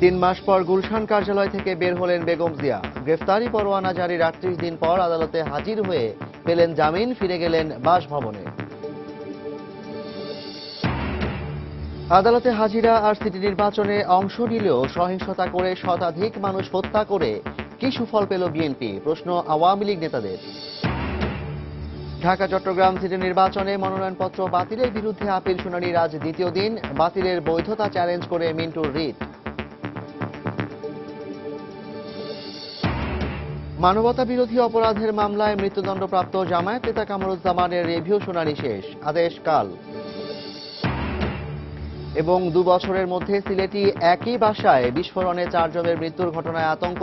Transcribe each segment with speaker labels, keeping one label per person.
Speaker 1: 3 মাস পর গুলশান কার্যালয় থেকে বের হলেন বেগম জিয়া। গ্রেফতারি পরোয়ানা জারির 38 দিন পর আদালতে হাজির হয়ে পেলেন জামিন, ফিরে গেলেন বাসভবনে। আদালতে হাজিরা আর সিটি নির্বাচনে অংশ নিলেও সহিংসতা করে শতাধিক মানুষ হত্যা করে কি সুফল পেল বিএনপি? প্রশ্ন আওয়ামী লীগ নেতাদের। ঢাকা চট্টগ্রাম সিটি নির্বাচনে মনোনয়নপত্র বাতিলের বিরুদ্ধে আপিল শুনানির আজ দ্বিতীয় দিন। বাতিলের বৈধতা চ্যালেঞ্জ করে মিন্টুর রিট। মানবতা বিরোধী অপরাধের মামলায় মৃত্যুদণ্ডপ্রাপ্ত জামায়াত নেতা কামরুজ্জামানের রিভিউ শুনানি শেষ, আদেশ কাল। এবং 2 বছরের মধ্যে সিলেটি একই বাসায় বিস্ফোরণে 4 জনের মৃত্যুর ঘটনায় আতঙ্ক।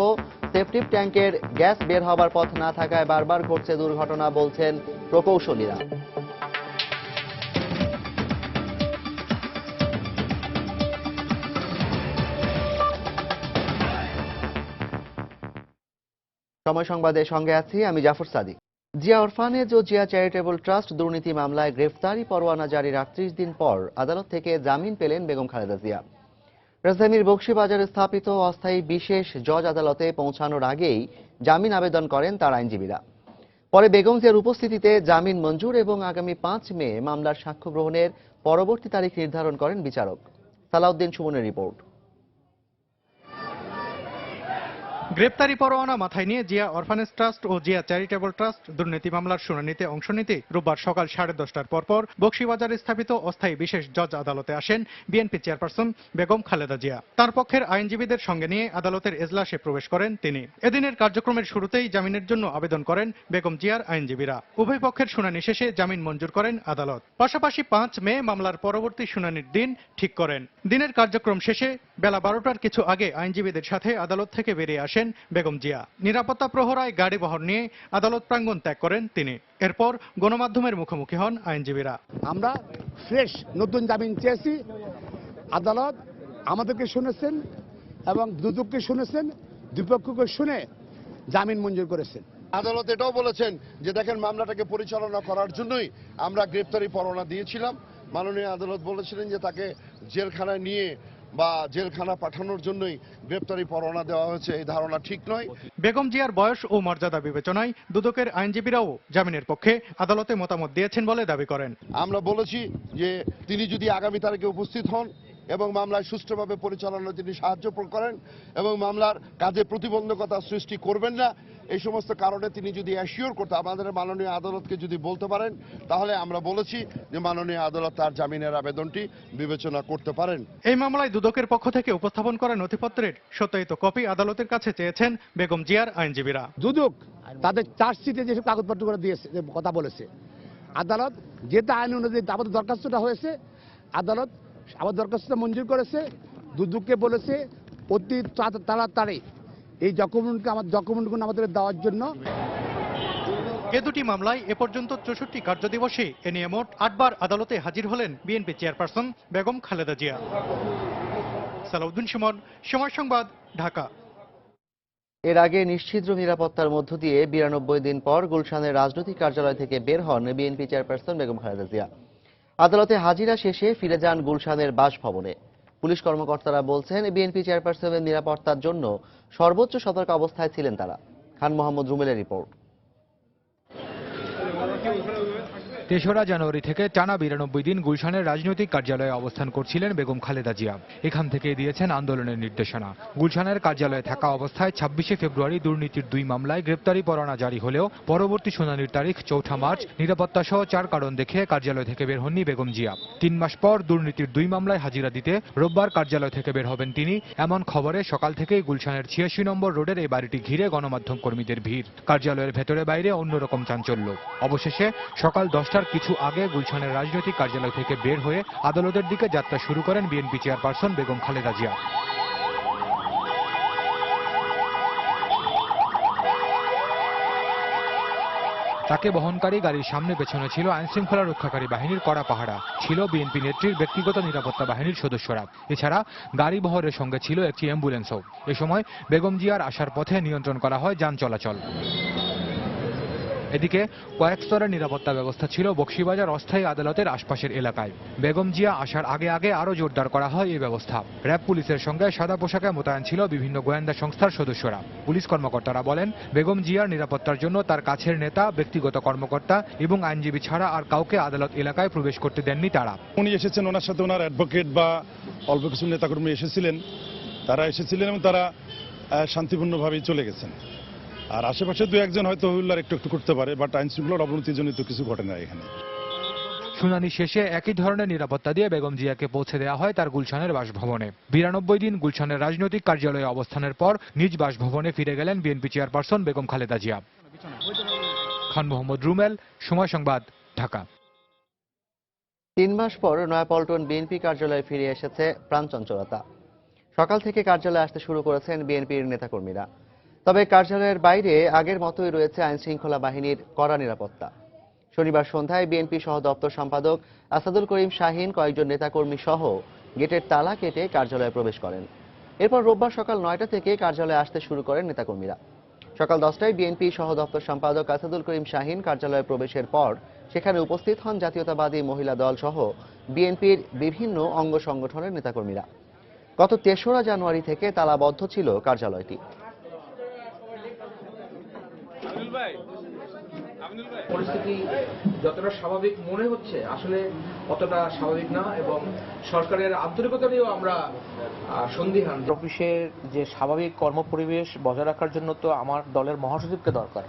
Speaker 1: সেপটিক ট্যাঙ্কের গ্যাস বের হবার পথ না থাকায় বারবার ঘটছে দুর্ঘটনা, বলছেন প্রকৌশলীরা। সময় সংবাদের সঙ্গে আছি আমি জাফর সাদিক। জিয়া অরফানেজ ও জিয়া চ্যারিটেবল ট্রাস্ট দুর্নীতি মামলায় গ্রেফতারি পরোয়ানা জারির 38 দিন পর আদালত থেকে জামিন পেলেন বেগম খালেদা জিয়া। রাজধানীর বকশীবাজারে স্থাপিত অস্থায়ী বিশেষ জজ আদালতে পৌঁছানোর আগেই জামিন আবেদন করেন তার আইনজীবীরা। পরে বেগম জিয়ার উপস্থিতিতে জামিন মঞ্জুর এবং আগামী 5 মে মামলার সাক্ষ্য গ্রহণের পরবর্তী তারিখ নির্ধারণ করেন বিচারক। সালাউদ্দিন সুমনের রিপোর্ট।
Speaker 2: গ্রেপ্তারি পরোয়ানা মাথায় নিয়ে জিয়া অরফানেজ ট্রাস্ট ও জিয়া চ্যারিটেবল ট্রাস্ট দুর্নীতি মামলার শুনানিতে অংশ নিতে রোববার সকাল 10:30টার পরপর বকশীবাজারে স্থাপিত অস্থায়ী বিশেষ জজ আদালতে আসেন বিএনপি চেয়ারপারসন বেগম খালেদা জিয়া। তার পক্ষের আইনজীবীদের সঙ্গে নিয়ে আদালতের এজলাসে প্রবেশ করেন তিনি। এদিনের কার্যক্রমের শুরুতেই জামিনের জন্য আবেদন করেন বেগম জিয়ার আইনজীবীরা। উভয় পক্ষের শুনানি শেষে জামিন মঞ্জুর করেন আদালত। পাশাপাশি 5 মে মামলার পরবর্তী শুনানির দিন ঠিক করেন। দিনের কার্যক্রম শেষে বেলা 12টার কিছু আগে আইনজীবীদের সাথে আদালত থেকে বেরিয়ে আসেন বেগম জিয়া। নিরাপত্তা প্রহরায় গাড়ি বহর নিয়ে আদালত প্রাঙ্গণ ত্যাগ করেন তিনি। এরপর গণমাধ্যমের মুখোমুখি হন আইনজীবীরা।
Speaker 3: আমরা ফ্রেশ নতুন জামিন চেয়েছি, আদালত আমাদেরকে শুনেছেন এবং দুদককে শুনেছেন, দুপক্ষকে শুনে জামিন মঞ্জুর করেছেন।
Speaker 4: আদালত এটাও বলেছেন যে দেখেন, মামলাটাকে পরিচালনা করার জন্যই আমরা গ্রেপ্তারি পরোয়ানা দিয়েছিলাম। মাননীয় আদালত বলেছিলেন যে তাকে জেলখানায় নিয়ে বা জেলখানা পাঠানোর জন্যই গ্রেপ্তারি পরোয়ানা দেওয়া হয়েছে, এই ধারণা ঠিক নয়।
Speaker 2: বেগম জিয়ার বয়স ও মর্যাদা বিবেচনায় দুদকের আইনজীবীরাও জামিনের পক্ষে আদালতে মতামত দিয়েছেন বলে দাবি করেন।
Speaker 4: আমরা বলেছি যে তিনি যদি আগামী তারিখে উপস্থিত হন এবং মামলায় সুষ্ঠুভাবে পরিচালনায় তিনি সাহায্য করেন এবং মামলার কাজে প্রতিবন্ধকতা সৃষ্টি করবেন না, এই সমস্ত কারণে তিনি যদি অ্যাসিওর করতে আমাদের মাননীয় আদালতকে যদি বলতে পারেন, তাহলে আমরা বলেছি যে মাননীয় আদালত তার জামিনের আবেদনটি বিবেচনা করতে পারেন।
Speaker 2: এই মামলায় দুদকের পক্ষ থেকে উপস্থাপন করা নথিপত্রের সত্যায়িত কপি আদালতের কাছে চেয়েছেন বেগম জিয়ার আইনজীবীরা।
Speaker 3: দুদক তাদের চার্জশিটে যেসব কাগজপত্র করে দিয়েছে, কথা বলেছে, আদালত যেটা আইন অনুযায়ী আমাদের দরখাস্তটা হয়েছে, আদালত আমার দরখাস্তটা মঞ্জুর করেছে। দুদককে বলেছে অতি তাড়াতাড়ি এই ডকুমেন্টগুলো আমাদের দেওয়ার জন্য।
Speaker 2: এ দুটি মামলায় এ পর্যন্ত 64 কার্যদিবসে এ নিয়ে মোট 8 বার আদালতে হাজির হলেন বিএনপি চেয়ারপারসন বেগম খালেদা জিয়া। সালাউদ্দিন সুমন, সময় সংবাদ, ঢাকা।
Speaker 1: এর আগে নিশ্চিদ্র নিরাপত্তার মধ্য দিয়ে 92 দিন পর গুলশানের রাজনৈতিক কার্যালয় থেকে বের হন বিএনপি চেয়ারপারসন বেগম খালেদা জিয়া। আদালতে হাজিরা শেষে ফিরে যান গুলশানের বাসভবনে। পুলিশ কর্মকর্তারা বলছেন, বিএনপি চেয়ারপারসনের নিরাপত্তার জন্য সর্বোচ্চ সতর্ক অবস্থায় ছিলেন তারা। খান মোহাম্মদ রুমেলের রিপোর্ট।
Speaker 5: 3রা জানুয়ারি থেকে টানা 92 দিন গুলশানের রাজনৈতিক কার্যালয়ে অবস্থান করছিলেন বেগম খালেদা জিয়া। এখান থেকে দিয়েছেন আন্দোলনের নির্দেশনা। গুলশানের কার্যালয়ে থাকা অবস্থায় 26শে ফেব্রুয়ারি দুর্নীতির 2 মামলায় গ্রেপ্তারি পরোয়ানা জারি হলেও পরবর্তী শুনানির তারিখ 4 মার্চ নিরাপত্তা সহ 4 কারণ দেখে কার্যালয় থেকে বের হননি বেগম জিয়া। 3 মাস পর দুর্নীতির 2 মামলায় হাজিরা দিতে রোববার কার্যালয় থেকে বের হবেন তিনি। এমন খবরে সকাল থেকেই গুলশানের 86 নম্বর রোডের এই বাড়িটি ঘিরে গণমাধ্যম কর্মীদের ভিড়। কার্যালয়ের ভেতরে বাইরে অন্যরকম চাঞ্চল্য। অবশেষে সকাল 10টার কিছু আগে গুলশানের রাজনৈতিক কার্যালয় থেকে বের হয়ে আদালতের দিকে যাত্রা শুরু করেন বিএনপি চেয়ারপারসন বেগম খালেদা জিয়া। তাকে বহনকারী গাড়ির সামনে পেছনে ছিল আইনশৃঙ্খলা রক্ষাকারী বাহিনীর কড়া পাহারা, ছিল বিএনপি নেত্রীর ব্যক্তিগত নিরাপত্তা বাহিনীর সদস্যরা। এছাড়া গাড়ি বহরের সঙ্গে ছিল একটি অ্যাম্বুলেন্সও। এ সময় বেগম জিয়ার আসার পথে নিয়ন্ত্রণ করা হয় যান চলাচল। এদিকে কয়েক স্তরের নিরাপত্তা ব্যবস্থা ছিল বকশীবাজার অস্থায়ী আদালতের আশপাশের এলাকায়। বেগম জিয়া আসার আগে আগে আরও জোরদার করা হয় এই ব্যবস্থা। র্যাব পুলিশের সঙ্গে সাদা পোশাকে মোতায়েন ছিল বিভিন্ন গোয়েন্দা সংস্থার সদস্যরা। পুলিশ কর্মকর্তারা বলেন, বেগম জিয়ার নিরাপত্তার জন্য তার কাছের নেতা, ব্যক্তিগত কর্মকর্তা এবং আইনজীবী ছাড়া আর কাউকে আদালত এলাকায় প্রবেশ করতে দেননি তারা।
Speaker 6: উনি এসেছেন, ওনার সাথে ওনার অ্যাডভোকেট বা অল্প কিছু নেতাকর্মী এসেছিলেন, এবং তারা শান্তিপূর্ণভাবেই চলে গেছেন। আর আশেপাশে দু একজন হয়তো হুল্লার একটু করতে পারে, বাট আইন শৃঙ্খলার অবনতিজনিত কিছু ঘটে না এখানে।
Speaker 5: শুনানি শেষে একই ধরনের নিরাপত্তা দিয়ে বেগম জিয়াকে পৌঁছে দেওয়া হয় তার গুলশানের বাসভবনে। 92 দিন গুলশানের রাজনৈতিক কার্যালয়ে অবস্থানের পর নিজ বাসভবনে ফিরে গেলেন বিএনপি চেয়ারপারসন বেগম খালেদা জিয়া। খান মোহাম্মদ রুমেল, সময় সংবাদ, ঢাকা।
Speaker 1: 3 মাস পর নয়াপল্টন বিএনপি কার্যালয়ে ফিরে এসেছে প্রাণচঞ্চলতা। সকাল থেকে কার্যালয়ে আসতে শুরু করেছেন বিএনপির নেতাকর্মীরা। তবে কার্যালয়ের বাইরে আগের মতোই রয়েছে আইনশৃঙ্খলা বাহিনীর কড়া নিরাপত্তা। শনিবার সন্ধ্যায় বিএনপি সহ দপ্তর সম্পাদক আসাদুল করিম শাহীন কয়েকজন নেতাকর্মী সহ গেটের তালা কেটে কার্যালয়ে প্রবেশ করেন। এরপর রোববার সকাল 9টা থেকে কার্যালয়ে আসতে শুরু করেন নেতাকর্মীরা। সকাল 10টায় বিএনপি সহ দপ্তর সম্পাদক আসাদুল করিম শাহীন কার্যালয়ে প্রবেশের পর সেখানে উপস্থিত হন জাতীয়তাবাদী মহিলা দল সহ বিএনপির বিভিন্ন অঙ্গ সংগঠনের নেতাকর্মীরা। গত 3রা জানুয়ারি থেকে তালাবদ্ধ ছিল কার্যালয়টি।
Speaker 7: পরিস্থিতি যতটা স্বাভাবিক মনে হচ্ছে আসলে অতটা স্বাভাবিক না, এবং সরকারের আন্তরিকতা নিয়েও আমরা সন্দিহান। অফিসের যে স্বাভাবিক কর্মপরিবেশ বজায় রাখার জন্য তো আমার দলের মহাসচিবকে দরকার,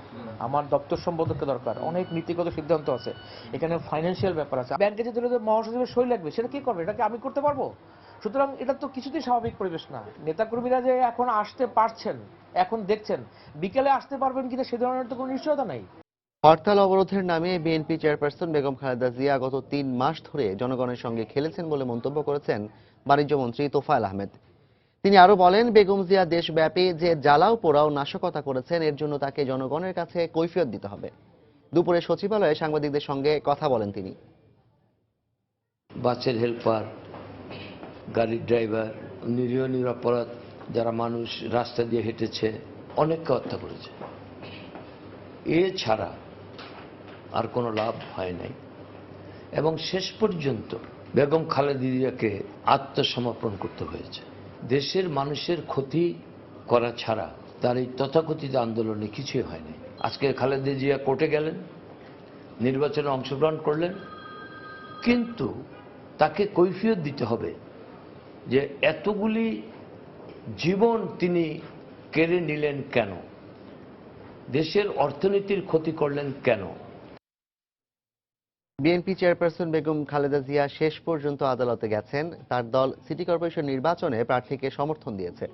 Speaker 7: আমার দপ্তর সম্পাদককে দরকার, অনেক নীতিগত সিদ্ধান্ত আছে, এখানে ফাইন্যান্সিয়াল ব্যাপার আছে। ব্যাংকে যে মহাসচিবের সই লাগবে সেটা কি করবে? এটাকে আমি করতে পারবো? সুতরাং এটা তো কিছুতেই স্বাভাবিক পরিবেশ না। নেতাকর্মীরা যে এখন আসতে পারছেন, এখন দেখছেন, বিকেলে আসতে পারবেন কিনা সে ধরনের তো কোনো নিশ্চয়তা নাই।
Speaker 1: হরতাল অবরোধের নামে বিএনপি চেয়ারপারসন বেগম খালেদা জিয়া গত 3 মাস ধরে জনগণের সঙ্গে খেলেছেন বলে মন্তব্য করেছেন বাণিজ্য মন্ত্রী তোফায়েল আহমেদ। তিনি আরো বলেন, বেগম জিয়া দেশব্যাপী যে জ্বালাও পোড়াও নাশকতা করেছেন এর জন্য তাকে জনগণের কাছে কৈফিয়ত দিতে হবে। দুপুরে সচিবালয়ে সাংবাদিকদের সঙ্গে কথা বলেন তিনি।
Speaker 8: বাসের হেল্পার, গাড়ির ড্রাইভার, নিরীহ নিরপরাধ যারা মানুষ রাস্তা দিয়ে হেঁটেছে, অনেককে হত্যা করেছে। এছাড়া আর কোনো লাভ হয় নাই, এবং শেষ পর্যন্ত বেগম খালেদা জিয়াকে আত্মসমর্পণ করতে হয়েছে। দেশের মানুষের ক্ষতি করা ছাড়া তার এই তথাকথিত আন্দোলনে কিছুই হয়নি। আজকে খালেদা জিয়া কোর্টে গেলেন, নির্বাচনে অংশগ্রহণ করলেন, কিন্তু তাকে কৈফিয়ত দিতে হবে যে এতগুলি জীবন তিনি কেড়ে নিলেন কেন, দেশের অর্থনীতির ক্ষতি করলেন কেন।
Speaker 1: বিএনপি চেয়ারপারসন বেগম খালেদা জিয়া শেষ পর্যন্ত আদালতে গেছেন। তার দল সিটি কর্পোরেশন নির্বাচনে প্রার্থীকে সমর্থন দিয়েছে।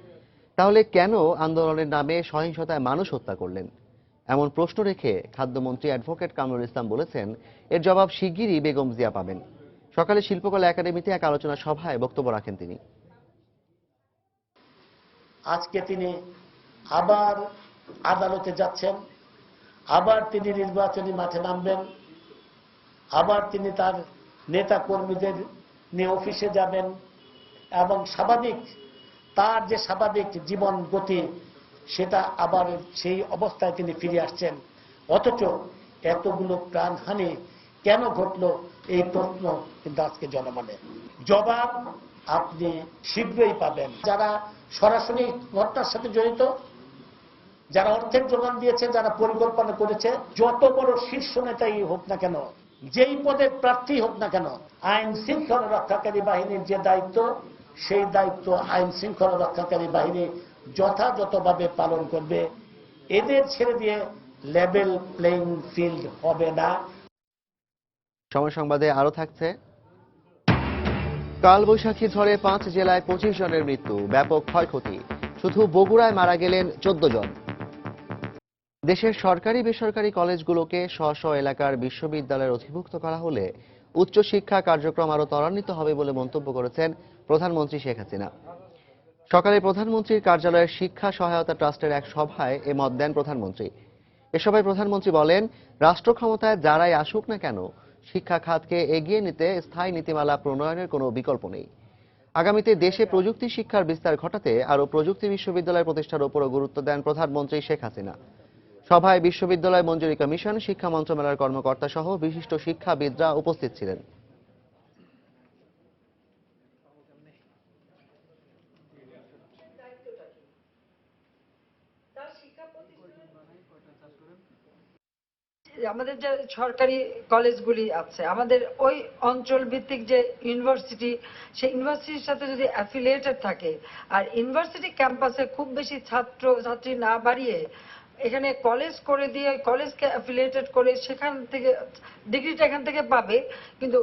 Speaker 1: তাহলে কেন আন্দোলনের নামে সহিংসতায় মানুষ হত্যা করলেন? এমন প্রশ্ন রেখে খাদ্যমন্ত্রী অ্যাডভোকেট কামরুল ইসলাম বলেছেন, এর জবাব শিগগিরই বেগম জিয়া পাবেন। সকালে শিল্পকলা একাডেমিতে এক আলোচনা সভায় বক্তব্য রাখেন তিনি।
Speaker 9: আজকে তিনি আবার আদালতে যাচ্ছেন, আবার তিনি নির্বাচনী মাঠে নামবেন, আবার তিনি তার নেতা কর্মীদের নিয়ে অফিসে যাবেন, এবং তার যে স্বাভাবিক জীবন গতি সেটা আবার সেই অবস্থায় তিনি ফিরে আসছেন। অথচ এতগুলো প্রাণহানি কেন ঘটলো এই প্রশ্ন কিন্তু আজকে জনমনে। জবাব আপনি শীঘ্রই পাবেন। যারা সরাসরি ঘটনার সাথে জড়িত, যারা অর্থের যোগান দিয়েছে, যারা পরিকল্পনা করেছে, যত বড় শীর্ষ নেতাই হোক না কেন, যেই পদের প্রার্থী হোক না কেন, আইন শৃঙ্খলা রক্ষাকারী বাহিনীর যে দায়িত্ব, সেই দায়িত্ব আইন শৃঙ্খলা রক্ষাকারী বাহিনী যথাযথভাবে পালন করবে। এদের ছেড়ে দিয়ে লেভেল প্লেইং ফিল্ড হবে না।
Speaker 1: সময় সংবাদে আরো থাকছে, কালবৈশাখী ঝড়ে 5 জেলায় 25 জনের মৃত্যু, ব্যাপক ক্ষয়ক্ষতি। শুধু বগুড়ায় মারা গেলেন 14 জন। দেশের সরকারি বেসরকারি কলেজগুলোকে স্ব এলাকার বিশ্ববিদ্যালয়ের অধিভুক্ত করা হলে উচ্চশিক্ষা কার্যক্রম আরো ত্বরান্বিত হবে বলে মন্তব্য করেছেন প্রধানমন্ত্রী শেখ হাসিনা। সকালে প্রধানমন্ত্রীর কার্যালয়ের শিক্ষা সহায়তা ট্রাস্টের এক সভায় এ মত দেন প্রধানমন্ত্রী। এ সভায় প্রধানমন্ত্রী বলেন, রাষ্ট্র ক্ষমতায় যারাই আসুক না কেন, শিক্ষা খাতকে এগিয়ে নিতে স্থায়ী নীতিমালা প্রণয়নের কোনো বিকল্প নেই। আগামীতে দেশে প্রযুক্তি শিক্ষার বিস্তার ঘটাতে আরও প্রযুক্তি বিশ্ববিদ্যালয় প্রতিষ্ঠার উপরও গুরুত্ব দেন প্রধানমন্ত্রী শেখ হাসিনা। সভায় বিশ্ববিদ্যালয় মঞ্জুরি কমিশন, শিক্ষা মন্ত্রণালয়ের কর্মকর্তা সহ বিশিষ্ট শিক্ষাবিদরা উপস্থিত ছিলেন।
Speaker 10: আমাদের যে সরকারি কলেজগুলি আছে, আমাদের ওই অঞ্চল ভিত্তিক যে ইউনিভার্সিটি, সেই ইউনিভার্সিটির সাথে যদি অ্যাফিলিয়েটেড থাকে আর ইউনিভার্সিটি ক্যাম্পাসে খুব বেশি ছাত্রী না বাড়িয়ে এখানে কলেজ করে দিয়ে কলেজকে অ্যাফিলিয়েটেড করে সেখান থেকে ডিগ্রিটা এখান থেকে পাবে, কিন্তু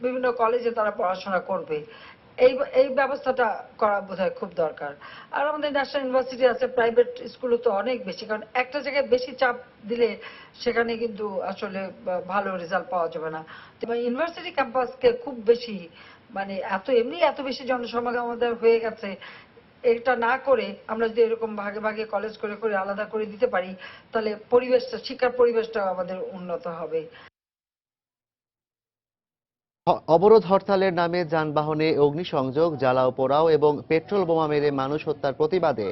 Speaker 10: বিভিন্ন কলেজে তারা পড়াশোনা করবে, এই ব্যবস্থাটা করা বোধহয় খুব দরকার। আর আমাদের ন্যাশনাল ইউনিভার্সিটি আছে, প্রাইভেট স্কুলও তো অনেক বেশি, কারণ একটা জায়গায় বেশি চাপ দিলে সেখানে কিন্তু আসলে ভালো রেজাল্ট পাওয়া যাবে না। ইউনিভার্সিটি ক্যাম্পাসকে খুব বেশি এমনি এত বেশি জনসমাগম আমাদের হয়ে গেছে, এটা না করে আমরা যদি এরকম ভাগে ভাগে কলেজ করে করে আলাদা করে দিতে পারি, তাহলে পরিবেশটা, শিক্ষার পরিবেশটা আমাদের উন্নত হবে।
Speaker 1: অবরোধ হরতালের নামে যানবাহনে অগ্নিসংযোগ, জ্বালাও পোড়াও এবং পেট্রোল বোমা মেরে মানুষ হত্যার প্রতিবাদে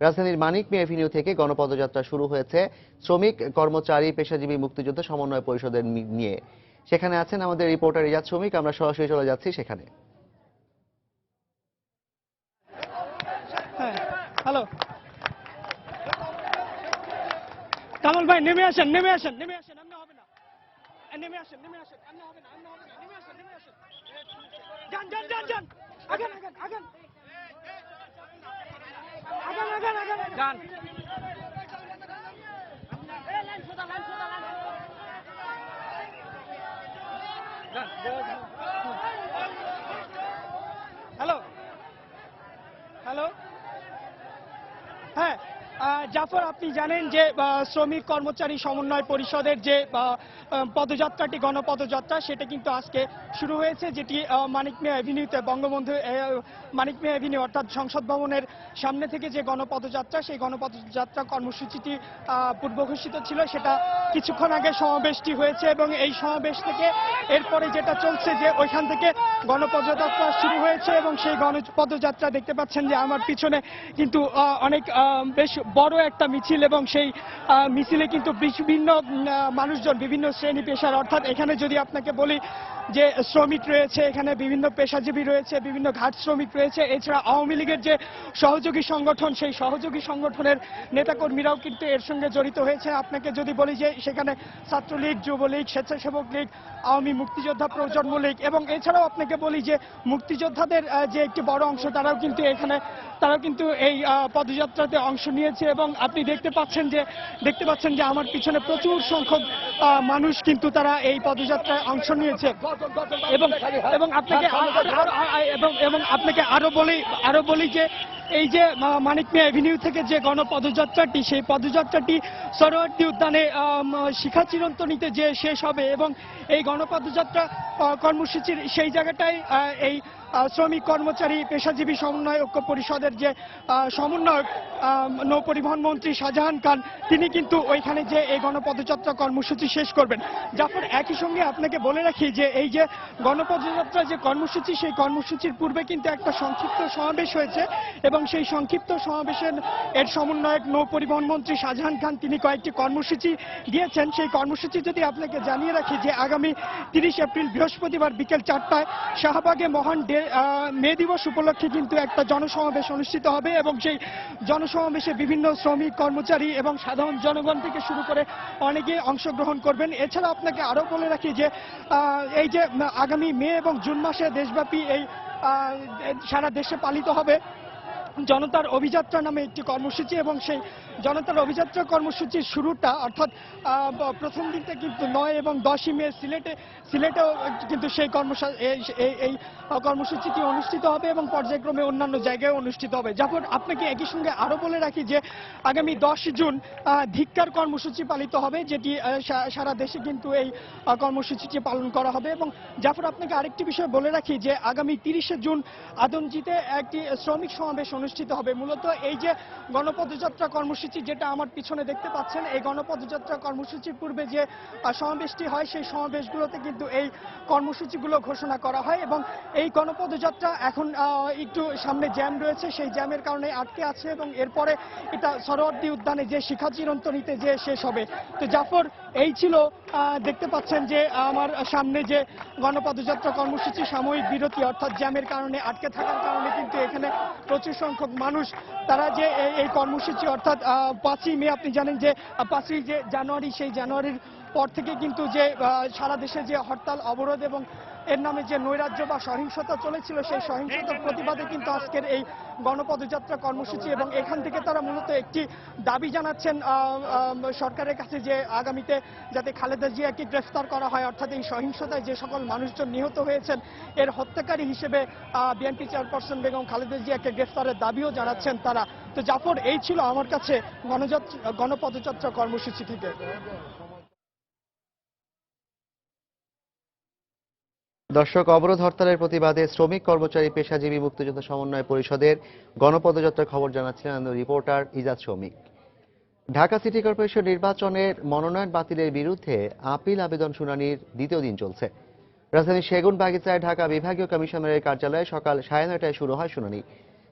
Speaker 1: রাজধানীর মানিক মে এভিনিউ থেকে গণপদযাত্রা শুরু হয়েছে শ্রমিক, কর্মচারী, পেশাজীবী মুক্তিযোদ্ধা সমন্বয় পরিষদের নিয়ে। সেখানে আছেন আমাদের রিপোর্টার ইজাদ শ্রমিক, আমরা সরাসরি চলে যাচ্ছি সেখানে।
Speaker 11: হ্যালো কামাল ভাই, নেমে আসেন, নেমে আসেন, নেমে আসেন, এমনি হবে না, নেমে আসেন, নেমে আসেন, এমনি হবে না, এমনি হবে না, নেমে আসেন, নেমে আসেন, যান যান যান যান, আগান আগান আগান আগান আগান আগান যান। হ্যালো হ্যালো, হ্যাঁ জাফর, আপনি জানেন যে শ্রমিক কর্মচারী সমন্বয় পরিষদের যে পদযাত্রাটি, গণপদযাত্রা, সেটা কিন্তু আজকে শুরু হয়েছে, যেটি মানিক মে অ্যাভিনিউতে, বঙ্গবন্ধু মানিক মে অ্যাভিনিউ অর্থাৎ সংসদ ভবনের সামনে থেকে যে গণপদযাত্রা, সেই গণপদযাত্রা কর্মসূচিটি পূর্ব ঘোষিত ছিল, সেটা কিছুক্ষণ আগে সমাবেশটি হয়েছে এবং এই সমাবেশ থেকে এরপরে যেটা চলছে যে ওইখান থেকে গণপদযাত্রা শুরু হয়েছে এবং সেই গণপদযাত্রা দেখতে পাচ্ছেন যে আমার পিছনে কিন্তু অনেক বেশ বড় একটা মিছিল, এবং সেই মিছিলে কিন্তু বিভিন্ন মানুষজন, বিভিন্ন শ্রেণী পেশার, অর্থাৎ এখানে যদি আপনাকে বলি যে শ্রমিক রয়েছে, এখানে বিভিন্ন পেশাজীবী রয়েছে, বিভিন্ন ঘাট শ্রমিক রয়েছে, এছাড়া আওয়ামী লীগের যে সহযোগী সংগঠন, সেই সহযোগী সংগঠনের নেতাকর্মীরাও কিন্তু এর সঙ্গে জড়িত হয়েছে। আপনাকে যদি বলি যে সেখানে ছাত্রলীগ, যুবলীগ, স্বেচ্ছাসেবক লীগ, আওয়ামী মুক্তিযোদ্ধা প্রজন্ম লীগ, এবং এছাড়াও আপনাকে বলি যে মুক্তিযোদ্ধাদের যে একটি বড় অংশ, তারাও কিন্তু এই পদযাত্রাতে অংশ নিয়েছে। এবং আপনি দেখতে পাচ্ছেন যে আমার পিছনে প্রচুর সংখ্যক মানুষ কিন্তু তারা এই পদযাত্রায় অংশ নিয়েছে। এবং আপনাকে আরো বলি যে এই যে মানিক মে অ্যাভিনিউ থেকে যে গণপদযাত্রাটি, সেই পদযাত্রাটি সরোয়ার্দী উদ্যানে শিখা চিরন্তনীতে যে শেষ হবে, এবং এই গণপদযাত্রা কর্মসূচির সেই জায়গাটায় এই শ্রমিক, কর্মচারী, পেশাজীবী সমন্বয় ঐক্য পরিষদের যে সমন্বয়ক নৌপরিবহন মন্ত্রী শাহজাহান খান, তিনি কিন্তু ওইখানে যে এই গণপদযাত্রা কর্মসূচি শেষ করবেন। জাফর, একই সঙ্গে আপনাকে বলে রাখি যে এই যে গণপদযাত্রা যে কর্মসূচি, সেই কর্মসূচির পূর্বে কিন্তু একটা সংক্ষিপ্ত সমাবেশ হয়েছে, এবং সেই সংক্ষিপ্ত সমাবেশের সমন্বয়ক নৌপরিবহন মন্ত্রী শাহজাহান খান, তিনি কয়েকটি কর্মসূচি দিয়েছেন। সেই কর্মসূচি যদি আপনাকে জানিয়ে রাখি যে আগামী 30 এপ্রিল বৃহস্পতিবার বিকেল 4টায় শাহবাগে মহান মে দিবস উপলক্ষে কিন্তু একটা জনসমাবেশ অনুষ্ঠিত হবে, এবং সেই জনসমাবেশে বিভিন্ন শ্রমিক, কর্মচারী এবং সাধারণ জনগণ থেকে শুরু করে অনেকে অংশগ্রহণ করবেন। এছাড়া আপনাকে আরো বলে রাখি যে এই যে আগামী মে এবং জুন মাসে দেশব্যাপী এই সারা দেশে পালিত হবে জনতার অভিযাত্রা নামে একটি কর্মসূচি, এবং সেই জনতার অভিযাত্রা কর্মসূচির শুরুটা অর্থাৎ প্রথম দিনটা কিন্তু 9 এবং 10ই মে সিলেটেও কিন্তু সেই কর্মসূচিটি অনুষ্ঠিত হবে, এবং পর্যায়ক্রমে অন্যান্য জায়গায় অনুষ্ঠিত হবে। জাফর, আপনাকে একই সঙ্গে আরো বলে রাখি যে আগামী 10 জুন ধিক্কার কর্মসূচি পালিত হবে, যেটি সারা দেশে কিন্তু এই কর্মসূচিটি পালন করা হবে। এবং জাফর, আপনাকে আরেকটি বিষয় বলে রাখি যে আগামী 30 জুন আদমজিতে একটি শ্রমিক সমাবেশ অনুষ্ঠিত হবে। মূলত এই যে গণপদযাত্রা কর্মসূচি যেটা আমার পিছনে দেখতে পাচ্ছেন, এই গণপদযাত্রা কর্মসূচির পূর্বে যে সমাবেশটি হয় সেই সমাবেশগুলোতে কিন্তু এই কর্মসূচিগুলো ঘোষণা করা হয় এবং এই গণপদযাত্রা এখন একটু সামনে জ্যাম রয়েছে, সেই জ্যামের কারণে আটকে আছে এবং এরপরে এটা সরোয়ার্দী উদ্যানে যে শিখা চিরন্তনীতে যে শেষ হবে। তো জাফর, এই ছিল দেখতে পাচ্ছেন যে আমার সামনে যে গণপদযাত্রা কর্মসূচি সাময়িক বিরতি অর্থাৎ জ্যামের কারণে আটকে থাকার কারণে কিন্তু এখানে প্রচুর সংখ্যক মানুষ তারা যে এই কর্মসূচি অর্থাৎ 5ই মে, আপনি জানেন যে 5ই যে জানুয়ারি, সেই জানুয়ারির পর থেকে কিন্তু যে সারা দেশে যে হরতাল অবরোধ এবং এর নামে যে নৈরাজ্য বা সহিংসতা চলেছিল, সেই সহিংসতার প্রতিবাদে কিন্তু আজকের এই গণপদযাত্রা কর্মসূচি এবং এখান থেকে তারা মূলত একটি দাবি জানাচ্ছেন সরকারের কাছে যে আগামীতে যাতে খালেদা জিয়াকে গ্রেফতার করা হয়, অর্থাৎ এই সহিংসতায় যে সকল মানুষজন নিহত হয়েছেন এর হত্যাকারী হিসেবে বিএনপি চেয়ারপারসন বেগম খালেদা জিয়াকে গ্রেফতারের দাবিও জানাচ্ছেন তারা। তো জাফর, এই ছিল আমার কাছে গণপদযাত্রা কর্মসূচি থেকে।
Speaker 1: দর্শক, অবরোধ হরতালের প্রতিবাদে শ্রমিক কর্মচারী পেশাজীবী মুক্তিযোদ্ধা সমন্বয় পরিষদের গণপদযাত্রার খবর জানাচ্ছিলেন reporter Ijaz Shoumik. Dhaka city corporation নির্বাচনের মনোনয়ন বাতিলের বিরুদ্ধে আপিল আবেদন শুনানির দ্বিতীয় দিন চলছে। রাজধানীর সেগুনবাগিচায় ঢাকা বিভাগীয় কমিশনারের কার্যালয়ে সকাল 9:30টায় শুরু হয় শুনানি,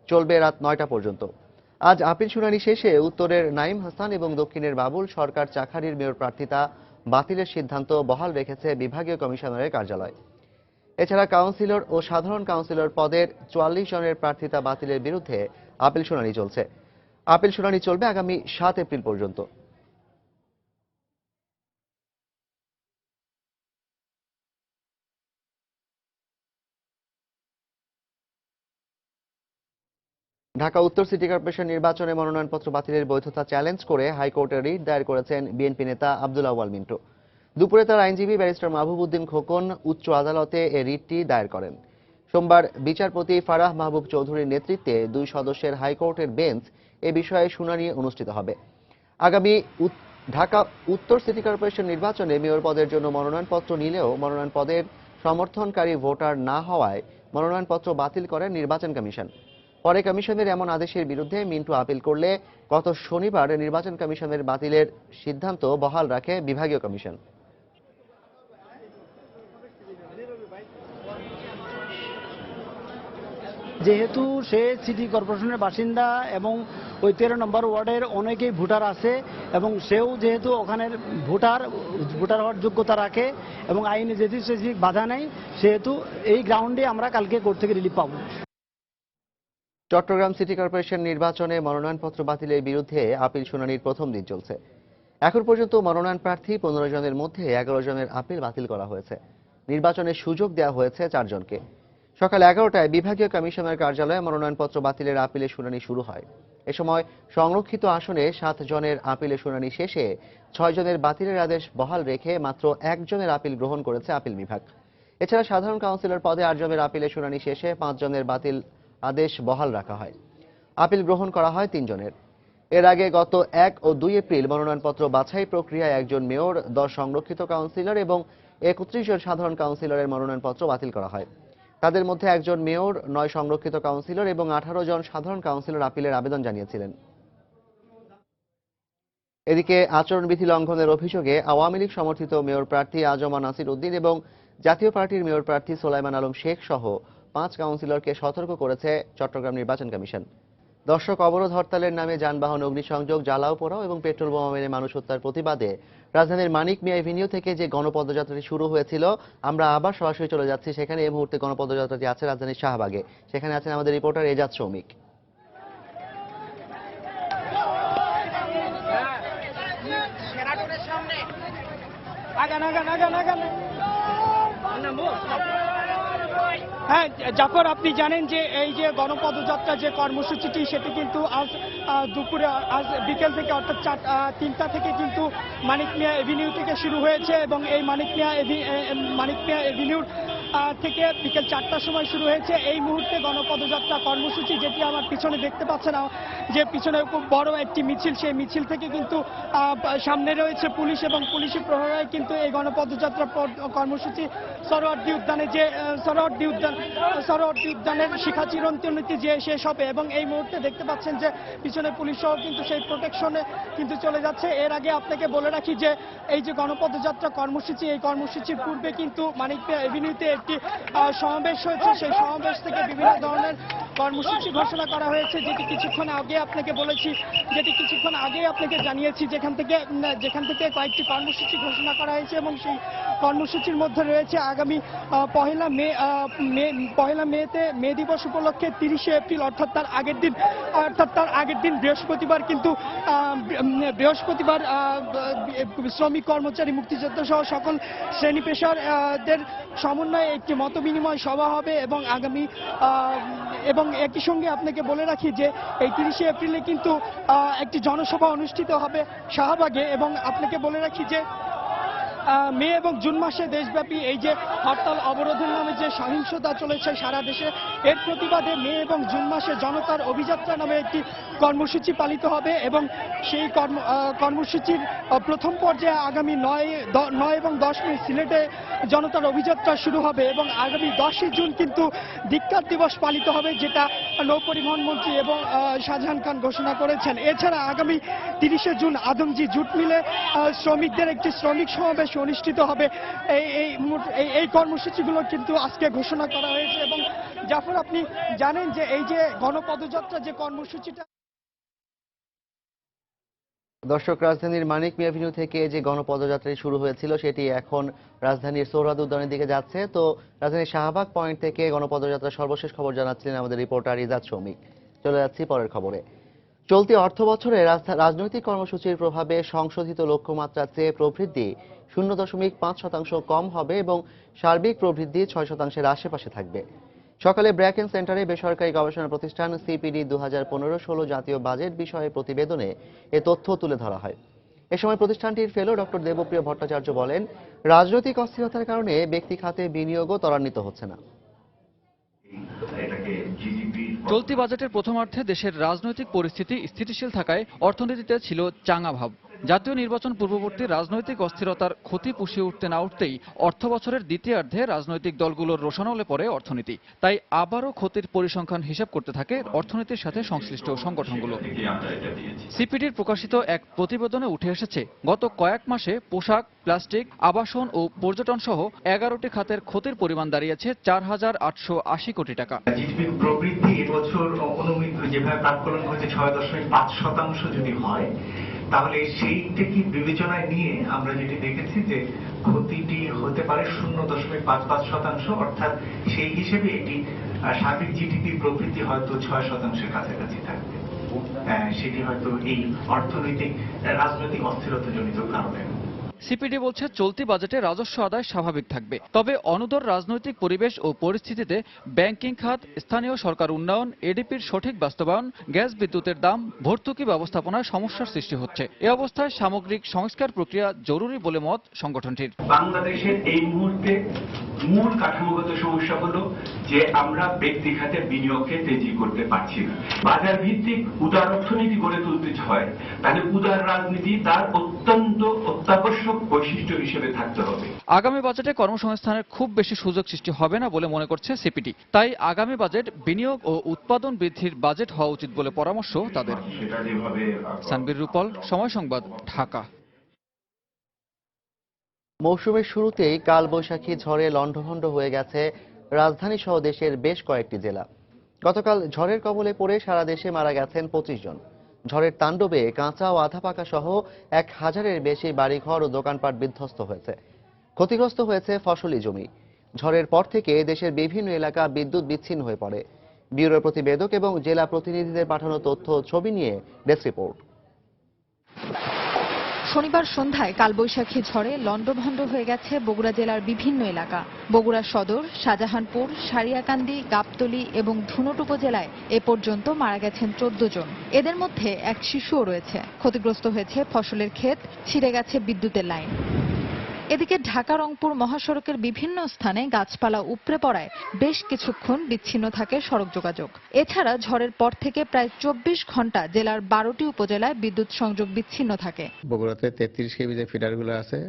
Speaker 1: চলবে রাত 9টা পর্যন্ত। আজ আপিল শুনানি শেষে উত্তরের নাইম হাসান এবং দক্ষিণের বাবুল সরকার চাখারীর মেয়র প্রার্থিতা বাতিলের সিদ্ধান্ত বহাল রেখেছে বিভাগীয় কমিশনারের কার্যালয়। এছাড়া কাউন্সিলর ও সাধারণ কাউন্সিলর পদের 44 জনের প্রার্থিতা বাতিলের বিরুদ্ধে আপিল শুনানি চলছে। আপিল শুনানি চলবে আগামী 7 এপ্রিল পর্যন্ত। ঢাকা উত্তর সিটি কর্পোরেশন নির্বাচনে মনোনয়নপত্র বাতিলের বৈধতা চ্যালেঞ্জ করে হাইকোর্টে রিট দায়ের করেছেন বিএনপি নেতা আব্দুল আউয়াল মিন্টু। দুপুরে তার আইনজীবী ব্যারিস্টার মাহবুব উদ্দিন খোকন উচ্চ আদালতে এ রিটটি দায়ের করেন। সোমবার বিচারপতি ফারাহ মাহবুব চৌধুরীর নেতৃত্বে 2 সদস্যের হাইকোর্টের বেঞ্চ এ বিষয়ে শুনানি অনুষ্ঠিত হবে। আগামী ঢাকা উত্তর সিটি কর্পোরেশন নির্বাচনে মেয়র পদের জন্য মনোনয়নপত্র নিলেও মনোনয়ন পদের সমর্থনকারী ভোটার না হওয়ায় মনোনয়নপত্র বাতিল করেন নির্বাচন কমিশন। পরে কমিশনের এমন আদেশের বিরুদ্ধে মিন্টু আপিল করলে গত শনিবার নির্বাচন কমিশনের বাতিলের সিদ্ধান্ত বহাল রাখে বিভাগীয় কমিশন।
Speaker 12: যেহেতু সে সিটি কর্পোরেশনের বাসিন্দা এবং ওই 13 নম্বর ওয়ার্ডের অনেকেই ভোটার আছে এবং সেও যেহেতু ওখানের ভোটার হওয়ার যোগ্যতা রাখে এবং আইনে যেহেতু স্পেসিফিক বাধা নেই, সেহেতু এই গ্রাউন্ডে আমরা কালকে কোর্ট থেকে রিলিফ পাবো।
Speaker 1: চট্টগ্রাম সিটি কর্পোরেশন নির্বাচনে মনোনয়নপত্র বাতিলের বিরুদ্ধে আপিল শুনানির প্রথম দিন চলছে। এখন পর্যন্ত মনোনয়ন প্রার্থী 15 জনের মধ্যে 11 জনের আপিল বাতিল করা হয়েছে। নির্বাচনের সুযোগ দেওয়া হয়েছে 4 জনকে। সকাল 11টায় বিভাগীয় কমিশনার কার্যালয়ে মনোনয়নপত্র বাতিলের আপিলের শুনানি শুরু হয়। এ সময় সংরক্ষিত আসনে 7 জনের আপিলের শুনানি শেষে 6 জনের বাতিলের আদেশ বহাল রেখে মাত্র 1 জনের আপিল গ্রহণ করেছে আপিল বিভাগ। এছাড়া সাধারণ কাউন্সিলর পদে 8 জনের আপিলের শুনানি শেষে 5 জনের বাতিল আদেশ বহাল রাখা হয়। আপিল গ্রহণ করা হয় 3 জনের। এর আগে গত 1 ও 2 এপ্রিল মনোনয়নপত্র বাছাই প্রক্রিয়ায় 1 জন মেয়র, 10 সংরক্ষিত কাউন্সিলর এবং 31 জন সাধারণ কাউন্সিলরের মনোনয়নপত্র বাতিল করা হয়। তাদের মধ্যে 1 জন মেয়র, 9 সংরক্ষিত কাউন্সিলর এবং 18 জন সাধারণ কাউন্সিলর আপিলের আবেদন জানিয়েছিলেন। এদিকে আচরণবিধি লঙ্ঘনের অভিযোগে আওয়ামী লীগ সমর্থিত মেয়র প্রার্থী আজমা নাসির উদ্দিন এবং জাতীয় পার্টির মেয়র প্রার্থী সোলাইমান আলম শেখ সহ 5 কাউন্সিলরকে সতর্ক করেছে চট্টগ্রাম নির্বাচন কমিশন। দর্শক, অবরোধ হরতালের নামে যানবাহন অগ্নিসংযোগ, জ্বালাও পোড়াও এবং পেট্রোল বোমা মেরে মানুষ হত্যার প্রতিবাদে রাজধানীর মানিক মিয়া এভিনিউ থেকে যে গণপদযাত্রাটি শুরু হয়েছিল, আমরা আবার সরাসরি চলে যাচ্ছি সেখানে। এই মুহূর্তে গণপদযাত্রাটি আছে রাজধানীর শাহবাগে। সেখানে আছেন আমাদের রিপোর্টার এজাজ শৌমিক।
Speaker 11: হ্যাঁ জাফর, আপনি জানেন যে এই যে গণপদযাত্রা যে কর্মসূচিটি সেটি কিন্তু আজ দুপুরে বিকেল থেকে অর্থাৎ 3টা থেকে কিন্তু মানিক মিয়া এভিনিউ থেকে শুরু হয়েছে এবং এই মানিক মিয়া এভিনিউর থেকে বিকেল 4টার সময় শুরু হয়েছে। এই মুহূর্তে গণপদযাত্রা কর্মসূচি, যেটি আমার পিছনে দেখতে পাচ্ছেন, যে পিছনে খুব বড় একটি মিছিল, সেই মিছিল থেকে কিন্তু সামনে রয়েছে পুলিশ এবং পুলিশি প্রহরায় কিন্তু এই গণপদযাত্রা কর্মসূচি সরোয়ার্দী উদ্যানে যে সরোয়ার্দী উদ্যানের শিখা চিরন্তনীতে যে শেষ হবে। এবং এই মুহূর্তে দেখতে পাচ্ছেন যে পিছনে পুলিশ সহ কিন্তু সেই প্রোটেকশনে কিন্তু চলে যাচ্ছে। এর আগে আপনাকে বলে রাখি যে এই যে গণপদযাত্রা কর্মসূচি, এই কর্মসূচির পূর্বে কিন্তু মানিক মিয়া এভিনিউতে একটি সমাবেশ হয়েছে। সেই সমাবেশ থেকে বিভিন্ন ধরনের কর্মসূচি ঘোষণা করা হয়েছে, যেটি কিছুক্ষণ আগে আপনাকে বলেছি, যেটি কিছুক্ষণ আগে আপনাকে জানিয়েছি, যেখান থেকে কয়েকটি কর্মসূচি ঘোষণা করা হয়েছে। এবং সেই কর্মসূচির মধ্যে রয়েছে আগামী পহেলা মেতে মে দিবস উপলক্ষে 30শে এপ্রিল অর্থাৎ তার আগের দিন বৃহস্পতিবার কিন্তু শ্রমিক কর্মচারী মুক্তিযোদ্ধা সহ সকল শ্রেণী পেশারদের সমন্বয়ে একটি মত বিনিময় সভা হবে। এবং একই সঙ্গে আপনাকে বলে রাখি যে এই 30শে এপ্রিলে কিন্তু একটি জনসভা অনুষ্ঠিত হবে শাহবাগে। এবং আপনাকে বলে রাখি যে মে এবং জুন মাসে দেশব্যাপী এই যে হরতাল অবরোধের নামে যে সহিংসতা চলেছে সারা দেশে, এর প্রতিবাদে মে এবং জুন মাসে জনতার অভিযাত্রা নামে একটি কর্মসূচি পালিত হবে। এবং সেই কর্মসূচির প্রথম পর্যায়ে আগামী 9 এবং 10 মে সিলেটে জনতার অভিযাত্রা শুরু হবে। এবং আগামী 10ই জুন কিন্তু ধিক্কার দিবস পালিত হবে, যেটা নৌ পরিবহন মন্ত্রী এবং শাহজাহান খান ঘোষণা করেছেন। এছাড়া আগামী 30শে জুন আদমজি জুট মিলে শ্রমিকদের একটি শ্রমিক সমাবেশ অনুষ্ঠিত হবে। এই কর্মসূচিগুলো কিন্তু আজকে ঘোষণা করা হয়েছে। এবং জাফর, আপনি জানেন যে এই যে গণপদযাত্রা যে কর্মসূচিটা,
Speaker 1: দর্শক, রাজধানীর মানিক মিয়া এভিনিউ থেকে যে গণপদযাত্রা শুরু হয়েছিল সেটি এখন রাজধানীর সোহরাওয়ার্দী উদ্যানের দিকে যাচ্ছে। তো রাজধানীর শাহবাগ পয়েন্ট থেকে গণপদযাত্রার সর্বশেষ খবর জানাচ্ছিলেন আমাদের রিপোর্টার ইজাদ শৌমিক। চলে যাচ্ছি পরের খবরে। চলতি অর্থ বছরে রাজনৈতিক কর্মসূচির প্রভাবে সংশোধিত লক্ষ্যমাত্রার চেয়ে প্রবৃদ্ধি 0.5% কম হবে এবং সার্বিক প্রবৃদ্ধি 6%-এর আশেপাশে থাকবে। সকালে ব্র্যাকেন সেন্টারে বেসরকারি গবেষণা প্রতিষ্ঠান সিপিডি 2015-16 জাতীয় বাজেট বিষয়ে প্রতিবেদনে এ তথ্য তুলে ধরা হয়। এ সময় প্রতিষ্ঠানটির ফেলো ডক্টর দেবপ্রিয় ভট্টাচার্য বলেন, রাজনৈতিক অস্থিরতার কারণে ব্যক্তি খাতে বিনিয়োগও ত্বরান্বিত হচ্ছে না।
Speaker 13: চলতি বাজেটের প্রথমার্ধে দেশের রাজনৈতিক পরিস্থিতি স্থিতিশীল থাকায় অর্থনীতিতে ছিল চাঙা ভাব। জাতীয় নির্বাচন পূর্ববর্তী রাজনৈতিক অস্থিরতার ক্ষতি পুষিয়ে উঠতে না উঠতেই অর্থ বছরের দ্বিতীয়ার্ধে রাজনৈতিক দলগুলোর রোশানলে পড়ে অর্থনীতি। তাই আবারও ক্ষতির পরিসংখ্যান হিসাব করতে থাকে অর্থনীতির সাথে সংশ্লিষ্ট সংগঠনগুলো। সিপিডির প্রকাশিত এক প্রতিবেদনে উঠে এসেছে, গত কয়েক মাসে পোশাক, প্লাস্টিক, আবাসন ও পর্যটন সহ 11টি খাতের ক্ষতির পরিমাণ দাঁড়িয়েছে 4,880 কোটি টাকা।
Speaker 14: জিডিপি প্রবৃদ্ধি এবছর অনুমিত যেভাবে প্রাক্কলন হয়েছে 6.5% যদি হয়, তাহলে সেইটা কি বিবেচনায় নিয়ে আমরা যেটি দেখেছি যে ক্ষতিটি হতে পারে 0.55%, অর্থাৎ সেই হিসেবে এটি সার্বিক জিডিপি প্রবৃদ্ধি হয়তো 6%-এর কাছাকাছি থাকবে। সেটি হয়তো এই অর্থনৈতিক রাজনৈতিক অস্থিরতাজনিত কারণে।
Speaker 13: সিপিডি বলছে, চলতি বাজেটে রাজস্ব আদায় স্বাভাবিক থাকবে, তবে অনুদর রাজনৈতিক পরিবেশ ও পরিস্থিতিতে ব্যাংকিং খাত, স্থানীয় সরকার উন্নয়ন, এডিপির সঠিক বাস্তবায়ন, গ্যাস বিদ্যুতের দাম, ভর্তুকি ব্যবস্থাপনায় সমস্যার সৃষ্টি হচ্ছে। এ অবস্থায় সামগ্রিক সংস্কার প্রক্রিয়া জরুরি বলে মত সংগঠনটির।
Speaker 14: বাংলাদেশের এই মুহূর্তে মূল কাঠামোগত সমস্যা হলো যে আমরা ব্যক্তি খাতে বিনিয়োগকে তেজি করতে পারছি না। বাজার ভিত্তিক উদার অর্থনীতি গড়ে তুলতে হয়, তাহলে উদার রাজনীতি তার অত্যন্ত অত্যাবশ্যক বৈশিষ্ট্য হিসেবে থাকতে হবে।
Speaker 13: আগামী বাজেটে কর্মসংস্থানের খুব বেশি সুযোগ সৃষ্টি হবে না বলে মনে করছে সিপিডি। তাই আগামী বাজেট বিনিয়োগ ও উৎপাদন বৃদ্ধির বাজেট হওয়া উচিত বলে পরামর্শ তাদের। সানবীর রূপল, সময় সংবাদ, ঢাকা।
Speaker 1: মৌসুমের শুরুতেই কালবৈশাখী ঝড়ে লণ্ডভণ্ড হয়ে গেছে রাজধানী সহ দেশের বেশ কয়েকটি জেলা। গতকাল ঝড়ের কবলে পড়ে সারা দেশে মারা গেছেন 25 জন। ঝড়ের তাণ্ডবে কাঁচা ও আধা পাকা সহ 1000-এর বেশি বাড়িঘর ও দোকানপাট বিধ্বস্ত হয়েছে। ক্ষতিগ্রস্ত হয়েছে ফসলি জমি। ঝড়ের পর থেকে দেশের বিভিন্ন এলাকা বিদ্যুৎ বিচ্ছিন্ন হয়ে পড়ে। ব্যুরোর প্রতিবেদক এবং জেলা প্রতিনিধিদের পাঠানো তথ্য ছবি নিয়ে ডেস্ক রিপোর্ট।
Speaker 15: শনিবার সন্ধ্যায় কালবৈশাখী ঝড়ে লণ্ডভণ্ড হয়ে গেছে বগুড়া জেলার বিভিন্ন এলাকা। বগুড়া সদর, শাহজাহানপুর, সারিয়াকান্দি, গাবতলী এবং ধুনট উপজেলায় এ পর্যন্ত মারা গেছেন 14 জন। এদের মধ্যে এক শিশুও রয়েছে। ক্ষতিগ্রস্ত হয়েছে ফসলের ক্ষেত, ছিঁড়ে গেছে বিদ্যুতের লাইন। এদিকে ঢাকা রংপুর মহাসড়কের বিভিন্ন স্থানে গাছপালা উপড়ে পড়ায় বেশ কিছুক্ষণ বিচ্ছিন্ন থাকে সড়ক যোগাযোগ। এছাড়া ঝড়ের পর থেকে প্রায় 24 ঘন্টা জেলার 12টি উপজেলায় বিদ্যুৎ সংযোগ বিচ্ছিন্ন থাকে।
Speaker 16: বগুড়াতে 33 কেভি যে ফিডারগুলো আছে,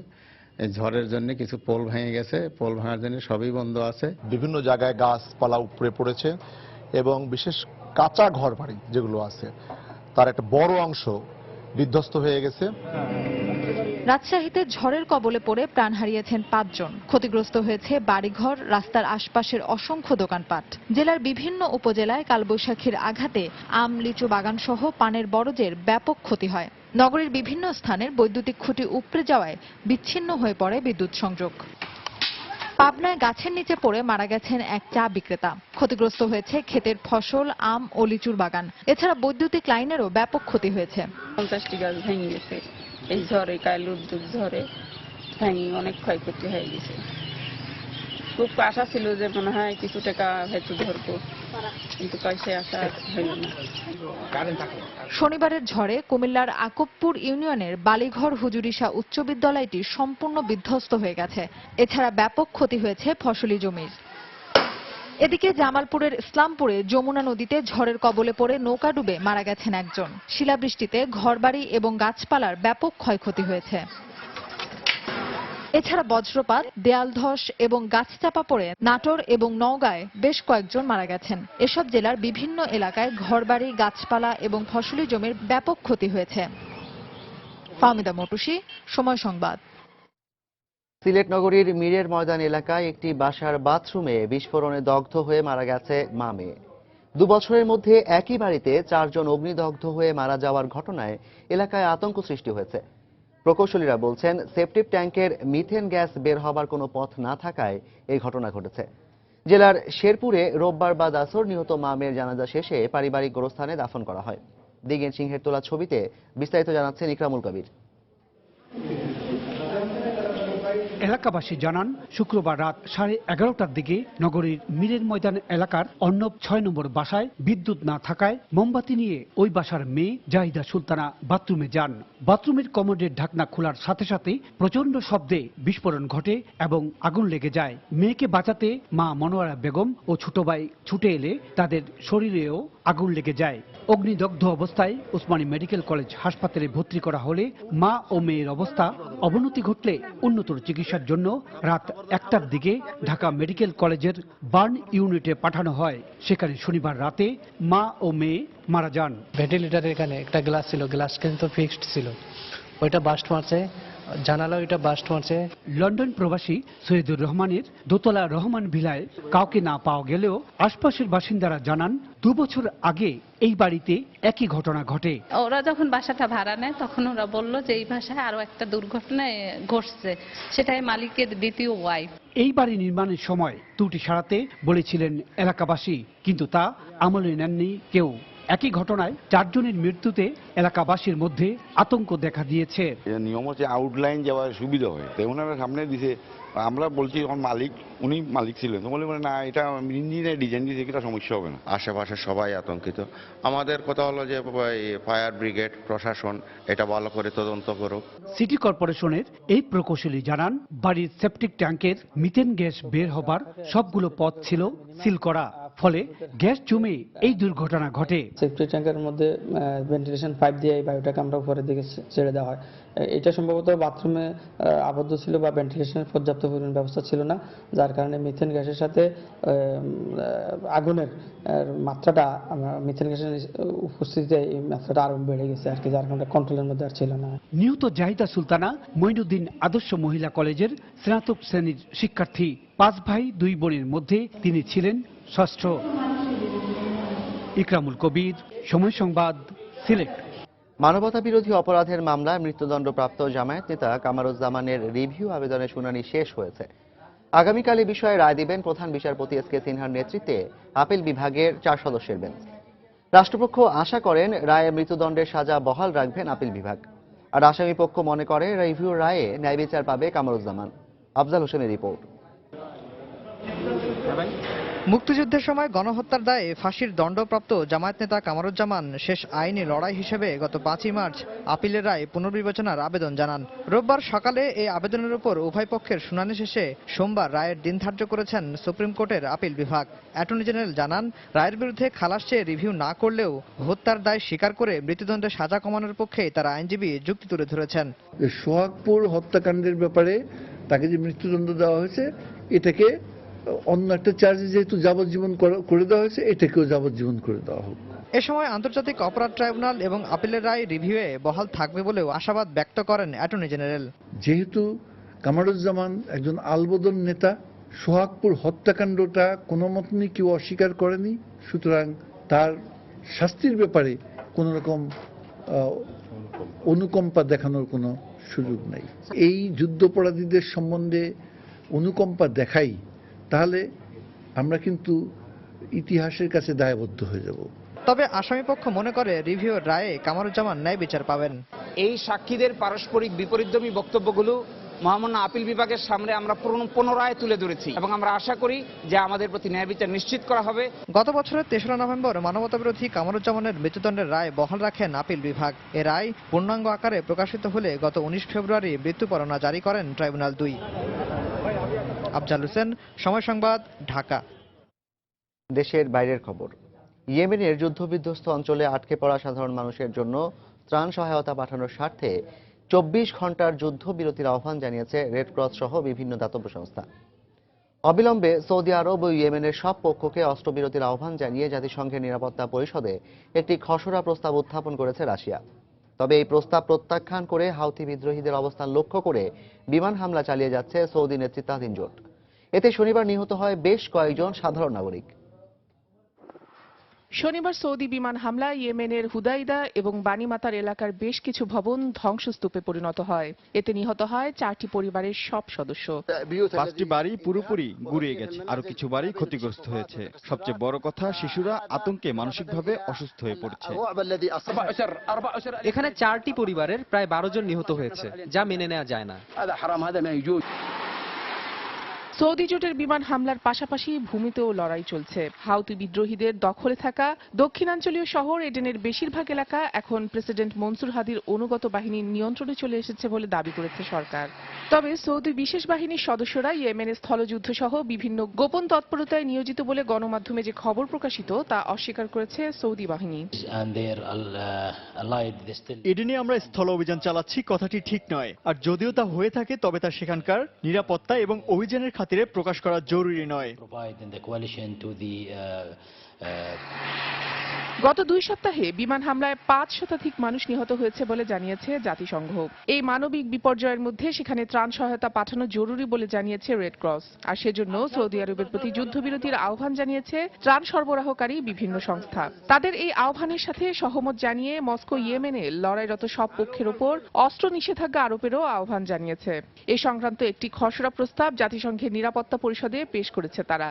Speaker 16: এই ঝড়ের জন্য কিছু পোল ভেঙে গেছে, পোল ভাঙার জন্য সবই বন্ধ আছে।
Speaker 17: বিভিন্ন জায়গায় গাছপালা উপড়ে পড়েছে এবং বিশেষ কাঁচা ঘর বাড়ি যেগুলো আছে তার একটা বড় অংশ বিধ্বস্ত হয়ে গেছে।
Speaker 15: রাজশাহীতে ঝড়ের কবলে পড়ে প্রাণ হারিয়েছেন 5 জন। ক্ষতিগ্রস্ত হয়েছে বাড়িঘর, রাস্তার আশপাশের অসংখ্য দোকানপাট। জেলার বিভিন্ন উপজেলায় কালবৈশাখীর আঘাতে আম, লিচু বাগান সহ পানের বরজের ব্যাপক ক্ষতি হয়। নগরীর বিভিন্ন স্থানের বৈদ্যুতিক খুঁটি উপড়ে যাওয়ায় বিচ্ছিন্ন হয়ে পড়ে বিদ্যুৎ সংযোগ। পাবনায় গাছের নিচে পড়ে মারা গেছেন এক চা বিক্রেতা। ক্ষতিগ্রস্ত হয়েছে ক্ষেতের ফসল, আম ও লিচুর বাগান। এছাড়া বৈদ্যুতিক লাইনেরও ব্যাপক ক্ষতি হয়েছে।
Speaker 18: 50টি গাছ ভেঙে গেছে এই ঝড়ে, কাল উদ্যোগ ঝড়ে ভেঙে অনেক ক্ষয়ক্ষতি হয়ে গেছে। খুব আশা ছিল যে মনে হয় কিছু টাকা হয়তো ধরবো, কিন্তু সে আশা হইল না।
Speaker 15: শনিবারের ঝড়ে কুমিল্লার আকবপুর ইউনিয়নের বালিঘর হুজুরিশা উচ্চ বিদ্যালয়টি সম্পূর্ণ বিধ্বস্ত হয়ে গেছে। এছাড়া ব্যাপক ক্ষতি হয়েছে ফসলি জমির। এদিকে জামালপুরের ইসলামপুরে যমুনা নদীতে ঝড়ের কবলে পড়ে নৌকা ডুবে মারা গেছেন একজন। শিলাবৃষ্টিতে ঘরবাড়ি এবং গাছপালার ব্যাপক ক্ষয়ক্ষতি হয়েছে। এছাড়া বজ্রপাত, দেয়াল ধস এবং গাছ চাপা পড়ে নাটোর এবং নওগাঁয় বেশ কয়েকজন মারা গেছেন। এসব জেলার বিভিন্ন এলাকায় ঘরবাড়ি, গাছপালা এবং ফসলি জমির ব্যাপক ক্ষতি হয়েছে। ফাহমিদা মটুসি, সময় সংবাদ।
Speaker 1: সিলেট নগরীর মীরের ময়দান এলাকায় একটি বাসার বাথরুমে বিস্ফোরণে দগ্ধ হয়ে মারা গেছে মা মেয়ে। 2 বছরের মধ্যে একই বাড়িতে 4 জন অগ্নিদগ্ধ হয়ে মারা যাওয়ার ঘটনায় এলাকায় আতঙ্ক সৃষ্টি হয়েছে। প্রকৌশলীরা বলছেন, সেপটিক ট্যাঙ্কের মিথেন গ্যাস বের হবার কোনো পথ না থাকায় এই ঘটনা ঘটেছে। জেলার শেরপুরে রোববার বাদ আসর নিহত মা মেয়ের জানাজা শেষে পারিবারিক গোরস্থানে দাফন করা হয়। দিগেন সিংহের তোলা ছবিতে বিস্তারিত জানাচ্ছেন ইকরামুল কবির।
Speaker 19: এলাকাবাসী জানান, শুক্রবার রাত 11:30টার দিকে নগরীর মীরের ময়দান এলাকার অর্ণব 6 নম্বর বাসায় বিদ্যুৎ না থাকায় মোমবাতি নিয়ে ওই বাসার মেয়ে জাহিদা সুলতানা বাথরুমে যান। বাথরুমের কমোডের ঢাকনা খোলার সাথে সাথে প্রচন্ড শব্দে বিস্ফোরণ ঘটে এবং আগুন লেগে যায়। মেয়েকে বাঁচাতে মা মনোয়ারা বেগম ও ছোট ভাই ছুটে এলে তাদের শরীরেও আগুন লেগে যায়। অগ্নিদগ্ধ অবস্থায় ওসমানী মেডিকেল কলেজ হাসপাতালে ভর্তি করা হলে মা ও মেয়ের অবস্থা অবনতি ঘটলে উন্নতর চিকিৎসার জন্য রাত 1টার দিকে ঢাকা মেডিকেল কলেজের বার্ন ইউনিটে পাঠানো হয়। সেখানে শনিবার রাতে মা ও মেয়ে মারা যান।
Speaker 20: ভেন্টিলেটারের এখানে একটা গ্লাস ছিল, গ্লাস কিন্তু ফিক্সড ছিল, ওইটা বাস্ট মারছে, জানালা ওইটা বাস্ট মারছে।
Speaker 19: লন্ডন প্রবাসী সৈয়দুর রহমানের দোতলা রহমান ভিলায় কাউকে না পাওয়া গেলেও আশপাশের বাসিন্দারা জানান, 2 বছর আগে এই বাড়িতে একই ঘটনা ঘটে।
Speaker 18: ওরা যখন বাসাটা ভাড়া নেয় তখন ওরা বলল যে এই বাসায় আরো একটা দুর্ঘটনা ঘটছে, সেটাই মালিকের দ্বিতীয় ওয়াইফ।
Speaker 19: এই বাড়ি নির্মাণের সময় ত্রুটি সারাতে বলেছিলেন এলাকাবাসী, কিন্তু তা আমলে নেননি কেউ। একই ঘটনায় 4 জনের মৃত্যুতে এলাকাবাসীর মধ্যে আতঙ্ক দেখা দিয়েছে।
Speaker 21: নিয়ম হচ্ছে আউটলাইন যাওয়ার সুবিধা হয়, তাই ওনারা সামনে দিছে। আমরা বলছি আমার মালিক, উনি মালিক ছিলেন, তো বলে না এটা ইঞ্জিনের ডিজাইন দিয়েছে, এটা সমস্যা হবে না।
Speaker 22: আশেপাশে সবাই আতঙ্কিত। আমাদের কথা হলো যে ফায়ার ব্রিগেড, প্রশাসন এটা ভালো করে তদন্ত করুক।
Speaker 19: সিটি কর্পোরেশনের এই প্রকৌশলী জানান, বাড়ির সেপটিক ট্যাঙ্কের মিথেন গ্যাস বের হবার সবগুলো পথ ছিল সিল করা, ফলে গ্যাস জমে এই দুর্ঘটনা ঘটে।
Speaker 20: সেপটিক ট্যাঙ্কের মধ্যে ভেন্টিলেশন পাইপ দিয়ে এই বায়ুটাকে আমরা উপরের দিকে ছেড়ে দেওয়া হয়। এটা সম্ভবত বাথরুমে আবদ্ধ ছিল বা ভেন্টিলেশনের পর্যাপ্ত পরিমাণ ব্যবস্থা ছিল না, যার কারণে মিথেন গ্যাসের সাথে আগুনের মাত্রাটা, মিথেন গ্যাসের উপস্থিতিতে এই মাত্রাটা আরো বেড়ে গেছে আর কি, যার কারণে কন্ট্রোলের মধ্যে আর ছিল না।
Speaker 19: নিহত জাহিদা সুলতানা মঈনুদ্দিন আদর্শ মহিলা কলেজের স্নাতক শ্রেণীর শিক্ষার্থী। 5 ভাই 2 বোনের মধ্যে তিনি ছিলেন ষষ্ঠ। ইকরামুল কবির, সময় সংবাদ, সিলেট।
Speaker 1: মানবতা বিরোধী অপরাধের মামলায় মৃত্যুদণ্ডপ্রাপ্ত জামায়াত নেতা কামারুজ্জামানের রিভিউ আবেদনের শুনানি শেষ হয়েছে। আগামীকাল এই বিষয়ে রায় দিবেন প্রধান বিচারপতি এস কে সিনহার নেতৃত্বে আপিল বিভাগের 4 সদস্যের বেঞ্চ। রাষ্ট্রপক্ষ আশা করেন রায়ে মৃত্যুদণ্ডের সাজা বহাল রাখবেন আপিল বিভাগ, আর আসামি পক্ষ মনে করে রিভিউর রায়ে ন্যায় বিচার পাবে কামারুজ্জামান। আফজাল হোসেনের রিপোর্ট।
Speaker 3: মুক্তিযুদ্ধের সময় গণহত্যার দায়ে ফাঁসির দণ্ডপ্রাপ্ত জামায়াত নেতা কামারুজ্জামান শেষ আইনি লড়াই হিসেবে গত 5ই মার্চ আপিলের রায় পুনর্বিবেচনার আবেদন জানান। রোববার সকালে এই আবেদনের উপর উভয় পক্ষের শুনানি শেষে সোমবার রায়ের দিন ধার্য করেছেন সুপ্রিম কোর্টের আপিল বিভাগ। অ্যাটর্নি জেনারেল জানান, রায়ের বিরুদ্ধে খালাস চেয়ে রিভিউ না করলেও হত্যার দায় স্বীকার করে মৃত্যুদণ্ডের সাজা কমানোর পক্ষেই তারা আইনজীবী যুক্তি তুলে ধরেছেন।
Speaker 4: সোহাগপুর হত্যাকাণ্ডের ব্যাপারে তাকে যে মৃত্যুদণ্ড দেওয়া হয়েছে, এটাকে অন্য একটা চার্জে যেহেতু যাবজ্জীবন করে দেওয়া হয়েছে, এটাকেও যাবজ্জীবন করে দেওয়া হোক।
Speaker 3: এ সময় আন্তর্জাতিক অপরাধ ট্রাইব্যুনাল এবং আপিলের রায় রিভিউয়ে বহাল থাকবে বলেও আশাবাদ ব্যক্ত করেন অ্যাটর্নি জেনারেল।
Speaker 4: যেহেতু কামারুজ্জামান একজন আলবদর নেতা, সোহাগপুর হত্যাকাণ্ডটা কোনো মতনই কেউ অস্বীকার করেনি, সুতরাং তার শাস্তির ব্যাপারে কোনো রকম অনুকম্পা দেখানোর কোনো সুযোগ নেই। এই যুদ্ধাপরাধীদের সম্বন্ধে অনুকম্পা দেখাই, তাহলে আমরা কিন্তু ইতিহাসের কাছে দায়বদ্ধ হয়ে যাব।
Speaker 3: তবে আসামিপক্ষ মনে করে রিভিউর রায়ে কামারুজ্জামান ন্যায় বিচার পাবেন।
Speaker 23: এই সাক্ষীদের পারস্পরিক বিপরীতধর্মী বক্তব্যগুলো মহামান্য আপিল বিভাগের সামনে আমরা পুনরায় তুলে ধরেছি এবং আমরা আশা করি যে আমাদের প্রতি ন্যায় বিচার নিশ্চিত করা হবে।
Speaker 3: গত বছরের 3রা নভেম্বর মানবতাবিরোধী কামারুজ্জামানের মৃত্যুদণ্ডের রায় বহাল রাখেন আপিল বিভাগ। এ রায় পূর্ণাঙ্গ আকারে প্রকাশিত হলে গত 19 ফেব্রুয়ারি মৃত্যু পরোয়ানা জারি করেন ট্রাইব্যুনাল 2। আফজাল হোসেন, সময় সংবাদ, ঢাকা।
Speaker 1: দেশের বাইরের খবর। ইয়েমেনের যুদ্ধবিধ্বস্ত অঞ্চলে আটকে পড়া সাধারণ মানুষের জন্য ত্রাণ সহায়তা পাঠানোর স্বার্থে 24 ঘন্টার যুদ্ধবিরতির আহ্বান জানিয়েছে রেড ক্রস সহ বিভিন্ন দাতব্য সংস্থা। অবিলম্বে সৌদি আরব ও ইয়েমেনের সব পক্ষকে অস্ত্রবিরতির আহ্বান জানিয়ে জাতিসংঘের নিরাপত্তা পরিষদে একটি খসড়া প্রস্তাব উত্থাপন করেছে রাশিয়া। তবে এই প্রস্তাব প্রত্যাখ্যান করে হাউথি বিদ্রোহীদের অবস্থান লক্ষ্য করে বিমান হামলা চালিয়ে যাচ্ছে সৌদি নেতৃত্বাধীন জোট। এতে শনিবার নিহত হয় বেশ কয়েকজন সাধারণ নাগরিক।
Speaker 24: শনিবার সৌদি বিমান হামলায় ইয়েমেনের হুদাইদা এবং বানিমাতার এলাকার বেশ কিছু ভবন ধ্বংসস্তূপে পরিণত হয়। এতে নিহত হয় 4টি পরিবারের সব সদস্য।
Speaker 25: 5টি বাড়ি পুরোপুরি গুড়িয়ে গেছে, আরো কিছু বাড়ি ক্ষতিগ্রস্ত হয়েছে। সবচেয়ে বড় কথা, শিশুরা আতঙ্কে মানসিকভাবে অসুস্থ হয়ে পড়ছে।
Speaker 26: এখানে 4টি পরিবারের প্রায় 12 জন নিহত হয়েছে, যা মেনে নেওয়া যায় না।
Speaker 24: সৌদি জোটের বিমান হামলার পাশাপাশি ভূমিতেও লড়াই চলছে। হাউথি বিদ্রোহীদের দখলে থাকা দক্ষিণাঞ্চলীয় শহর এডেনের বেশিরভাগ এলাকা এখন প্রেসিডেন্ট মনসুর হাদির অনুগত বাহিনীর নিয়ন্ত্রণে চলে এসেছে বলে দাবি করেছে সরকার। তবে সৌদি বিশেষ বাহিনীর সদস্যরা ইয়েমেনের স্থলযুদ্ধ সহ বিভিন্ন গোপন তৎপরতায় নিয়োজিত বলে গণমাধ্যমে যে খবর প্রকাশিত তা অস্বীকার করেছে সৌদি বাহিনী।
Speaker 25: এডেনে আমরা স্থল অভিযান চালাচ্ছি কথাটি ঠিক নয়, আর যদিও তা হয়ে থাকে তবে তা সেখানকার নিরাপত্তা এবং অভিযানের খাতিরে প্রকাশ করা জরুরি নয়।
Speaker 24: গত 2 সপ্তাহে বিমান হামলায় 5 শতাধিক মানুষ নিহত হয়েছে বলে জানিয়েছে জাতিসংঘ। এই মানবিক বিপর্যয়ের মধ্যে সেখানে ত্রাণ সহায়তা পাঠানো জরুরি বলে জানিয়েছে রেড ক্রস। আর সেজন্য সৌদি আরবের প্রতি যুদ্ধবিরতির আহ্বান জানিয়েছে ত্রাণ সরবরাহকারী বিভিন্ন সংস্থা। তাদের এই আহ্বানের সাথে সহমত জানিয়ে মস্কো ইয়েমেনে লড়াইরত সব পক্ষের ওপর অস্ত্র নিষেধাজ্ঞা আরোপেরও আহ্বান জানিয়েছে। এই সংক্রান্ত একটি খসড়া প্রস্তাব জাতিসংঘের নিরাপত্তা পরিষদে পেশ করেছে তারা।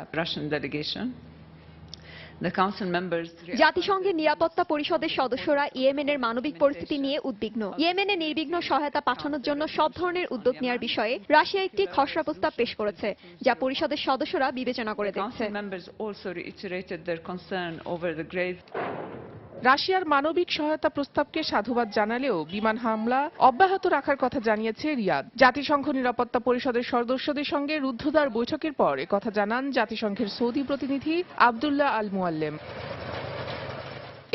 Speaker 27: জাতিসংঘের নিরাপত্তা পরিষদের সদস্যরা ইয়েমেনের মানবিক পরিস্থিতি নিয়ে উদ্বিগ্ন। ইয়েমেনে নির্বিঘ্ন সহায়তা পাঠানোর জন্য সব ধরনের উদ্যোগ নেওয়ার বিষয়ে রাশিয়া একটি খসড়া প্রস্তাব পেশ করেছে, যা পরিষদের সদস্যরা বিবেচনা করে দেখছে।
Speaker 24: রাশিয়ার মানবিক সহায়তা প্রস্তাবকে সাধুবাদ জানালেও বিমান হামলা অব্যাহত রাখার কথা জানিয়েছে রিয়াদ। জাতিসংঘ নিরাপত্তা পরিষদের সদস্যদের সঙ্গে রুদ্ধদ্বার বৈঠকের পর একথা জানান জাতিসংঘের সৌদি প্রতিনিধি আব্দুল্লাহ আল মুআল্লেম।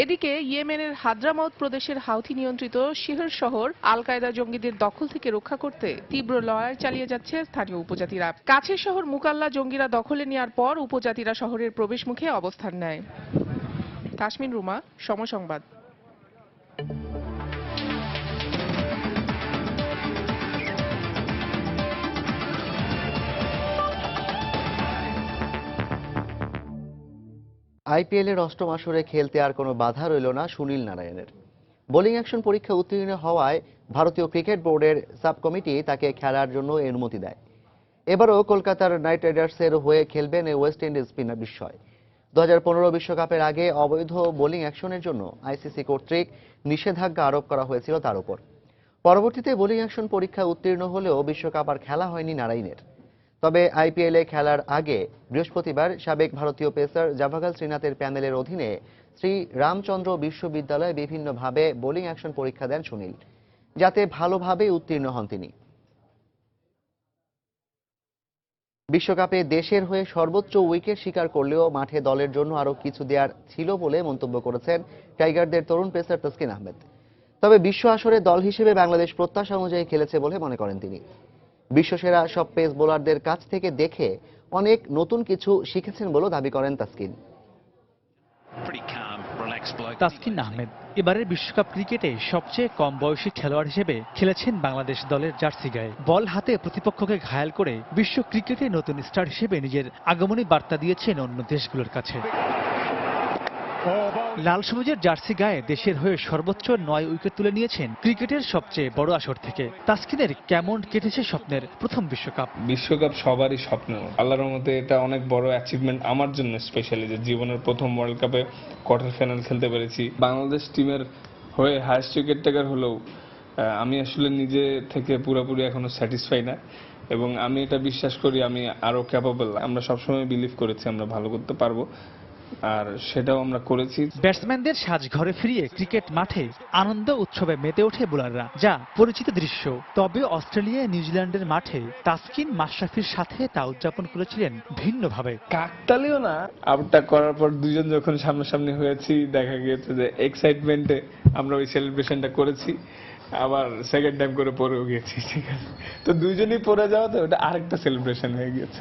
Speaker 24: এদিকে ইয়েমেনের হাদ্রামাউত প্রদেশের হাউথি নিয়ন্ত্রিত শিহর শহর আল কায়দা জঙ্গিদের দখল থেকে রক্ষা করতে তীব্র লড়াই চালিয়ে যাচ্ছে স্থানীয় উপজাতিরা। কাছের শহর মুকাল্লা জঙ্গিরা দখলে নেওয়ার পর উপজাতিরা শহরের প্রবেশ মুখে অবস্থান নেয়। তাসমিন রুমা, সময় সংবাদ।
Speaker 1: আইপিএলের অষ্টম আসরে খেলতে আর কোনো বাধা রইল না সুনীল নারায়ণের। বোলিং অ্যাকশন পরীক্ষা উত্তীর্ণ হওয়ায় ভারতীয় ক্রিকেট বোর্ডের সাব কমিটি তাকে খেলার জন্য অনুমতি দেয়। এবারও কলকাতার নাইট রাইডার্সের হয়ে খেলবেন এই ওয়েস্ট ইন্ডিজ স্পিনার বিস্ময়। 2015 বিশ্বকাপের আগে অবৈধ বোলিং অ্যাকশনের জন্য আইসিসি কর্তৃক নিষেধাজ্ঞা আরোপ করা হয়েছিল তার উপর। পরবর্তীতে বোলিং অ্যাকশন পরীক্ষা উত্তীর্ণ হলেও বিশ্বকাপ আর খেলা হয়নি নারায়ণের। তবে আইপিএলে খেলার আগে বৃহস্পতিবার সাবেক ভারতীয় পেসার জাভাগাল শ্রীনাথের প্যানেলের অধীনে শ্রী রামচন্দ্র বিশ্ববিদ্যালয়ে বিভিন্নভাবে বোলিং অ্যাকশন পরীক্ষা দেন সুনীল, যাতে ভালোভাবে উত্তীর্ণ হন তিনি। বিশ্বকাপে দেশের হয়ে সর্বোচ্চ উইকেট শিকার করলেও মাঠে দলের জন্য আরও কিছু দেওয়ার ছিল বলে মন্তব্য করেছেন টাইগারদের তরুণ পেসার তাসকিন আহমেদ। তবে বিশ্ব আসরে দল হিসেবে বাংলাদেশ প্রত্যাশা অনুযায়ী খেলেছে বলে মনে করেন তিনি। বিশ্বসেরা সব পেস বোলারদের কাছ থেকে দেখে অনেক নতুন কিছু শিখেছেন বলেও দাবি করেন তাসকিন।
Speaker 2: তাসকিন আহমেদ এবারের বিশ্বকাপ ক্রিকেটে সবচেয়ে কম বয়সী খেলোয়াড় হিসেবে খেলেছেন বাংলাদেশ দলের জার্সি গায়ে। বল হাতে প্রতিপক্ষকে ঘায়েল করে বিশ্ব ক্রিকেটে নতুন স্টার হিসেবে নিজের আগমনী বার্তা দিয়েছেন অন্য দেশগুলোর কাছে। লাল সবুজের জার্সি গায়ে দেশের হয়ে সর্বোচ্চ 9 উইকেট তুলে নিয়েছেন ক্রিকেটের সবচেয়ে বড় আসর থেকে। তাসকিনের কেমন কেটেছে স্বপ্নের প্রথম বিশ্বকাপ?
Speaker 5: বিশ্বকাপ সবারই স্বপ্ন, আল্লাহর রহমতে এটা অনেক বড় অ্যাচিভমেন্ট আমার জন্য, স্পেশালি যে জীবনের প্রথম ওয়ার্ল্ড কাপে কোয়ার্টার ফাইনাল খেলতে পেরেছি। বাংলাদেশ টিমের হয়ে হাইয়েস্ট উইকেট টেকার হলেও আমি আসলে নিজে থেকে পুরোপুরি এখনো স্যাটিসফাই না, এবং আমি এটা বিশ্বাস করি আমি আরো ক্যাপাবল। আমরা সবসময় বিলিভ করেছি আমরা ভালো করতে পারবো, আর সেটাও আমরা করেছি।
Speaker 2: ব্যাটসম্যানদের সাজঘরে ফিরিয়ে ক্রিকেট মাঠে আনন্দ উৎসবে মেতে ওঠে বোলাররা, যা পরিচিত দৃশ্য। তবে অস্ট্রেলিয়া নিউজিল্যান্ডের মাঠে তাসকিন মাশরাফির সাথে তা উদযাপন করেছিলেন ভিন্নভাবে।
Speaker 5: কাকতালীয় না, আউটটা করার পর দুজন যখন সামনাসামনি হয়েছি দেখা গিয়েছে যে এক্সাইটমেন্টে আমরা ওই সেলিব্রেশনটা করেছি, আবার সেকেন্ড টাইম করে পরেও গিয়েছি। ঠিক আছে, তো দুইজনই পরে যাওয়াতে ওটা আরেকটা সেলিব্রেশন হয়ে গিয়েছে।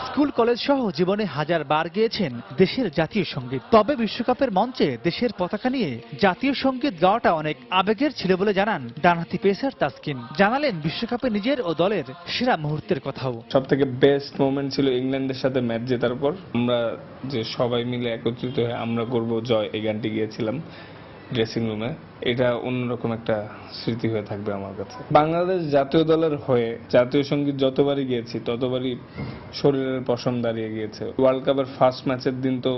Speaker 2: স্কুল কলেজ সহ জীবনে হাজার বার গেয়েছেন দেশের জাতীয় সঙ্গীত। তবে বিশ্বকাপের মঞ্চে দেশের পতাকা নিয়ে জাতীয় সঙ্গীত গাওয়াটা অনেক আবেগের ছিল বলে জানান ডানহাতি পেসার তাসকিন। জানালেন বিশ্বকাপে নিজের ও দলের সেরা মুহূর্তের কথাও।
Speaker 5: সব থেকে বেস্ট মোমেন্ট ছিল ইংল্যান্ডের সাথে ম্যাচ জেতার পর আমরা যে সবাই মিলে একত্রিত হয়ে আমরা করব জয় এই গানটি গিয়েছিলাম ড্রেসিং রুমে। এটা অন্যরকম একটা স্মৃতি হয়ে থাকবে আমার কাছে। বাংলাদেশ জাতীয় দলের হয়ে জাতীয় সঙ্গীত যতবারই গিয়েছি ততবারই শরীরের পশম দাঁড়িয়ে গিয়েছে। ওয়ার্ল্ড কাপের ফার্স্ট ম্যাচের দিন তো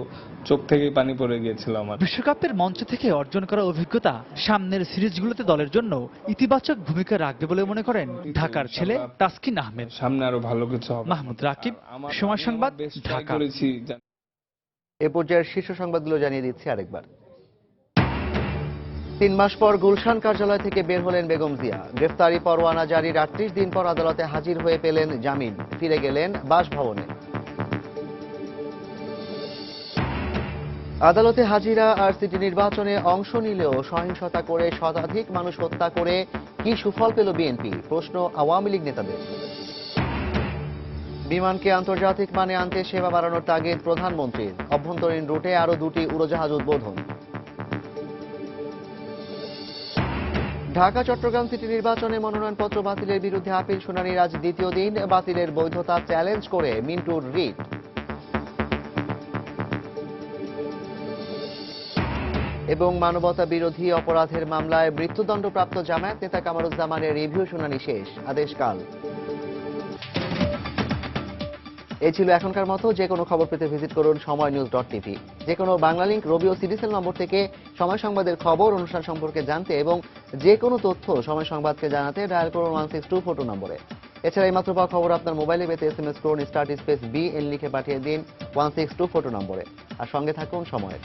Speaker 5: চোখ থেকেই পানি পড়ে গিয়েছিল আমার।
Speaker 2: বিশ্বকাপের মঞ্চ থেকে অর্জন করা অভিজ্ঞতা সামনের সিরিজগুলোতে দলের জন্য ইতিবাচক ভূমিকা রাখবে বলে মনে করেন ঢাকার ছেলে তাসকিন আহমেদ।
Speaker 5: সামনে আরো ভালো কিছু হবে।
Speaker 2: মাহমুদ রাকিব, সময় সংবাদ, ঢাকা।
Speaker 1: এ পর্যায়ের শীর্ষ সংবাদগুলো জানিয়ে দিচ্ছি আরেকবার। 3 মাস পর গুলশান কার্যালয় থেকে বের হলেন বেগম জিয়া। গ্রেফতারি পরোয়ানা জারির 38 দিন পর আদালতে হাজির হয়ে পেলেন জামিন, ফিরে গেলেন বাসভবনে। আদালতে হাজিরা আর সিটি নির্বাচনে অংশ নিলেও সহিংসতা করে শতাধিক মানুষ হত্যা করে কি সুফল পেল বিএনপি? প্রশ্ন আওয়ামী লীগ নেতাদের। বিমানকে আন্তর্জাতিক মানে আনতে সেবা বাড়ানোর তাগিদ প্রধানমন্ত্রীর। অভ্যন্তরীণ রুটে আরও 2টি উড়োজাহাজ উদ্বোধন। ঢাকা চট্টগ্রাম সিটি নির্বাচনে মনোনয়নপত্র বাতিলের বিরুদ্ধে আপিল শুনানির আজ দ্বিতীয় দিন। বাতিলের বৈধতা চ্যালেঞ্জ করে মিন্টুর রিট। এবং মানবতা বিরোধী অপরাধের মামলায় মৃত্যুদণ্ডপ্রাপ্ত জামায়াত নেতা কামারুজ্জামানের রিভিউ শুনানি শেষ, আদেশ কাল। এই ছিল এখনকার মতো। যে কোনো খবর পেতে ভিজিট করুন সময়নিউজ.tv। যে কোনো বাংলা লিংক, রবি ও সিডিসেল নম্বর থেকে সময় সংবাদের খবর অনুষ্ঠান সম্পর্কে জানতে এবং যে কোনো তথ্য সময় সংবাদকে জানাতে ডায়াল করুন 16242 নম্বরে। এছাড়া এইমাত্র পাওয়া খবর আপনার মোবাইলে পেতে SMS করুন *BN লিখে পাঠিয়ে দিন 16242 নম্বরে। আর সঙ্গে থাকুন সময়ের।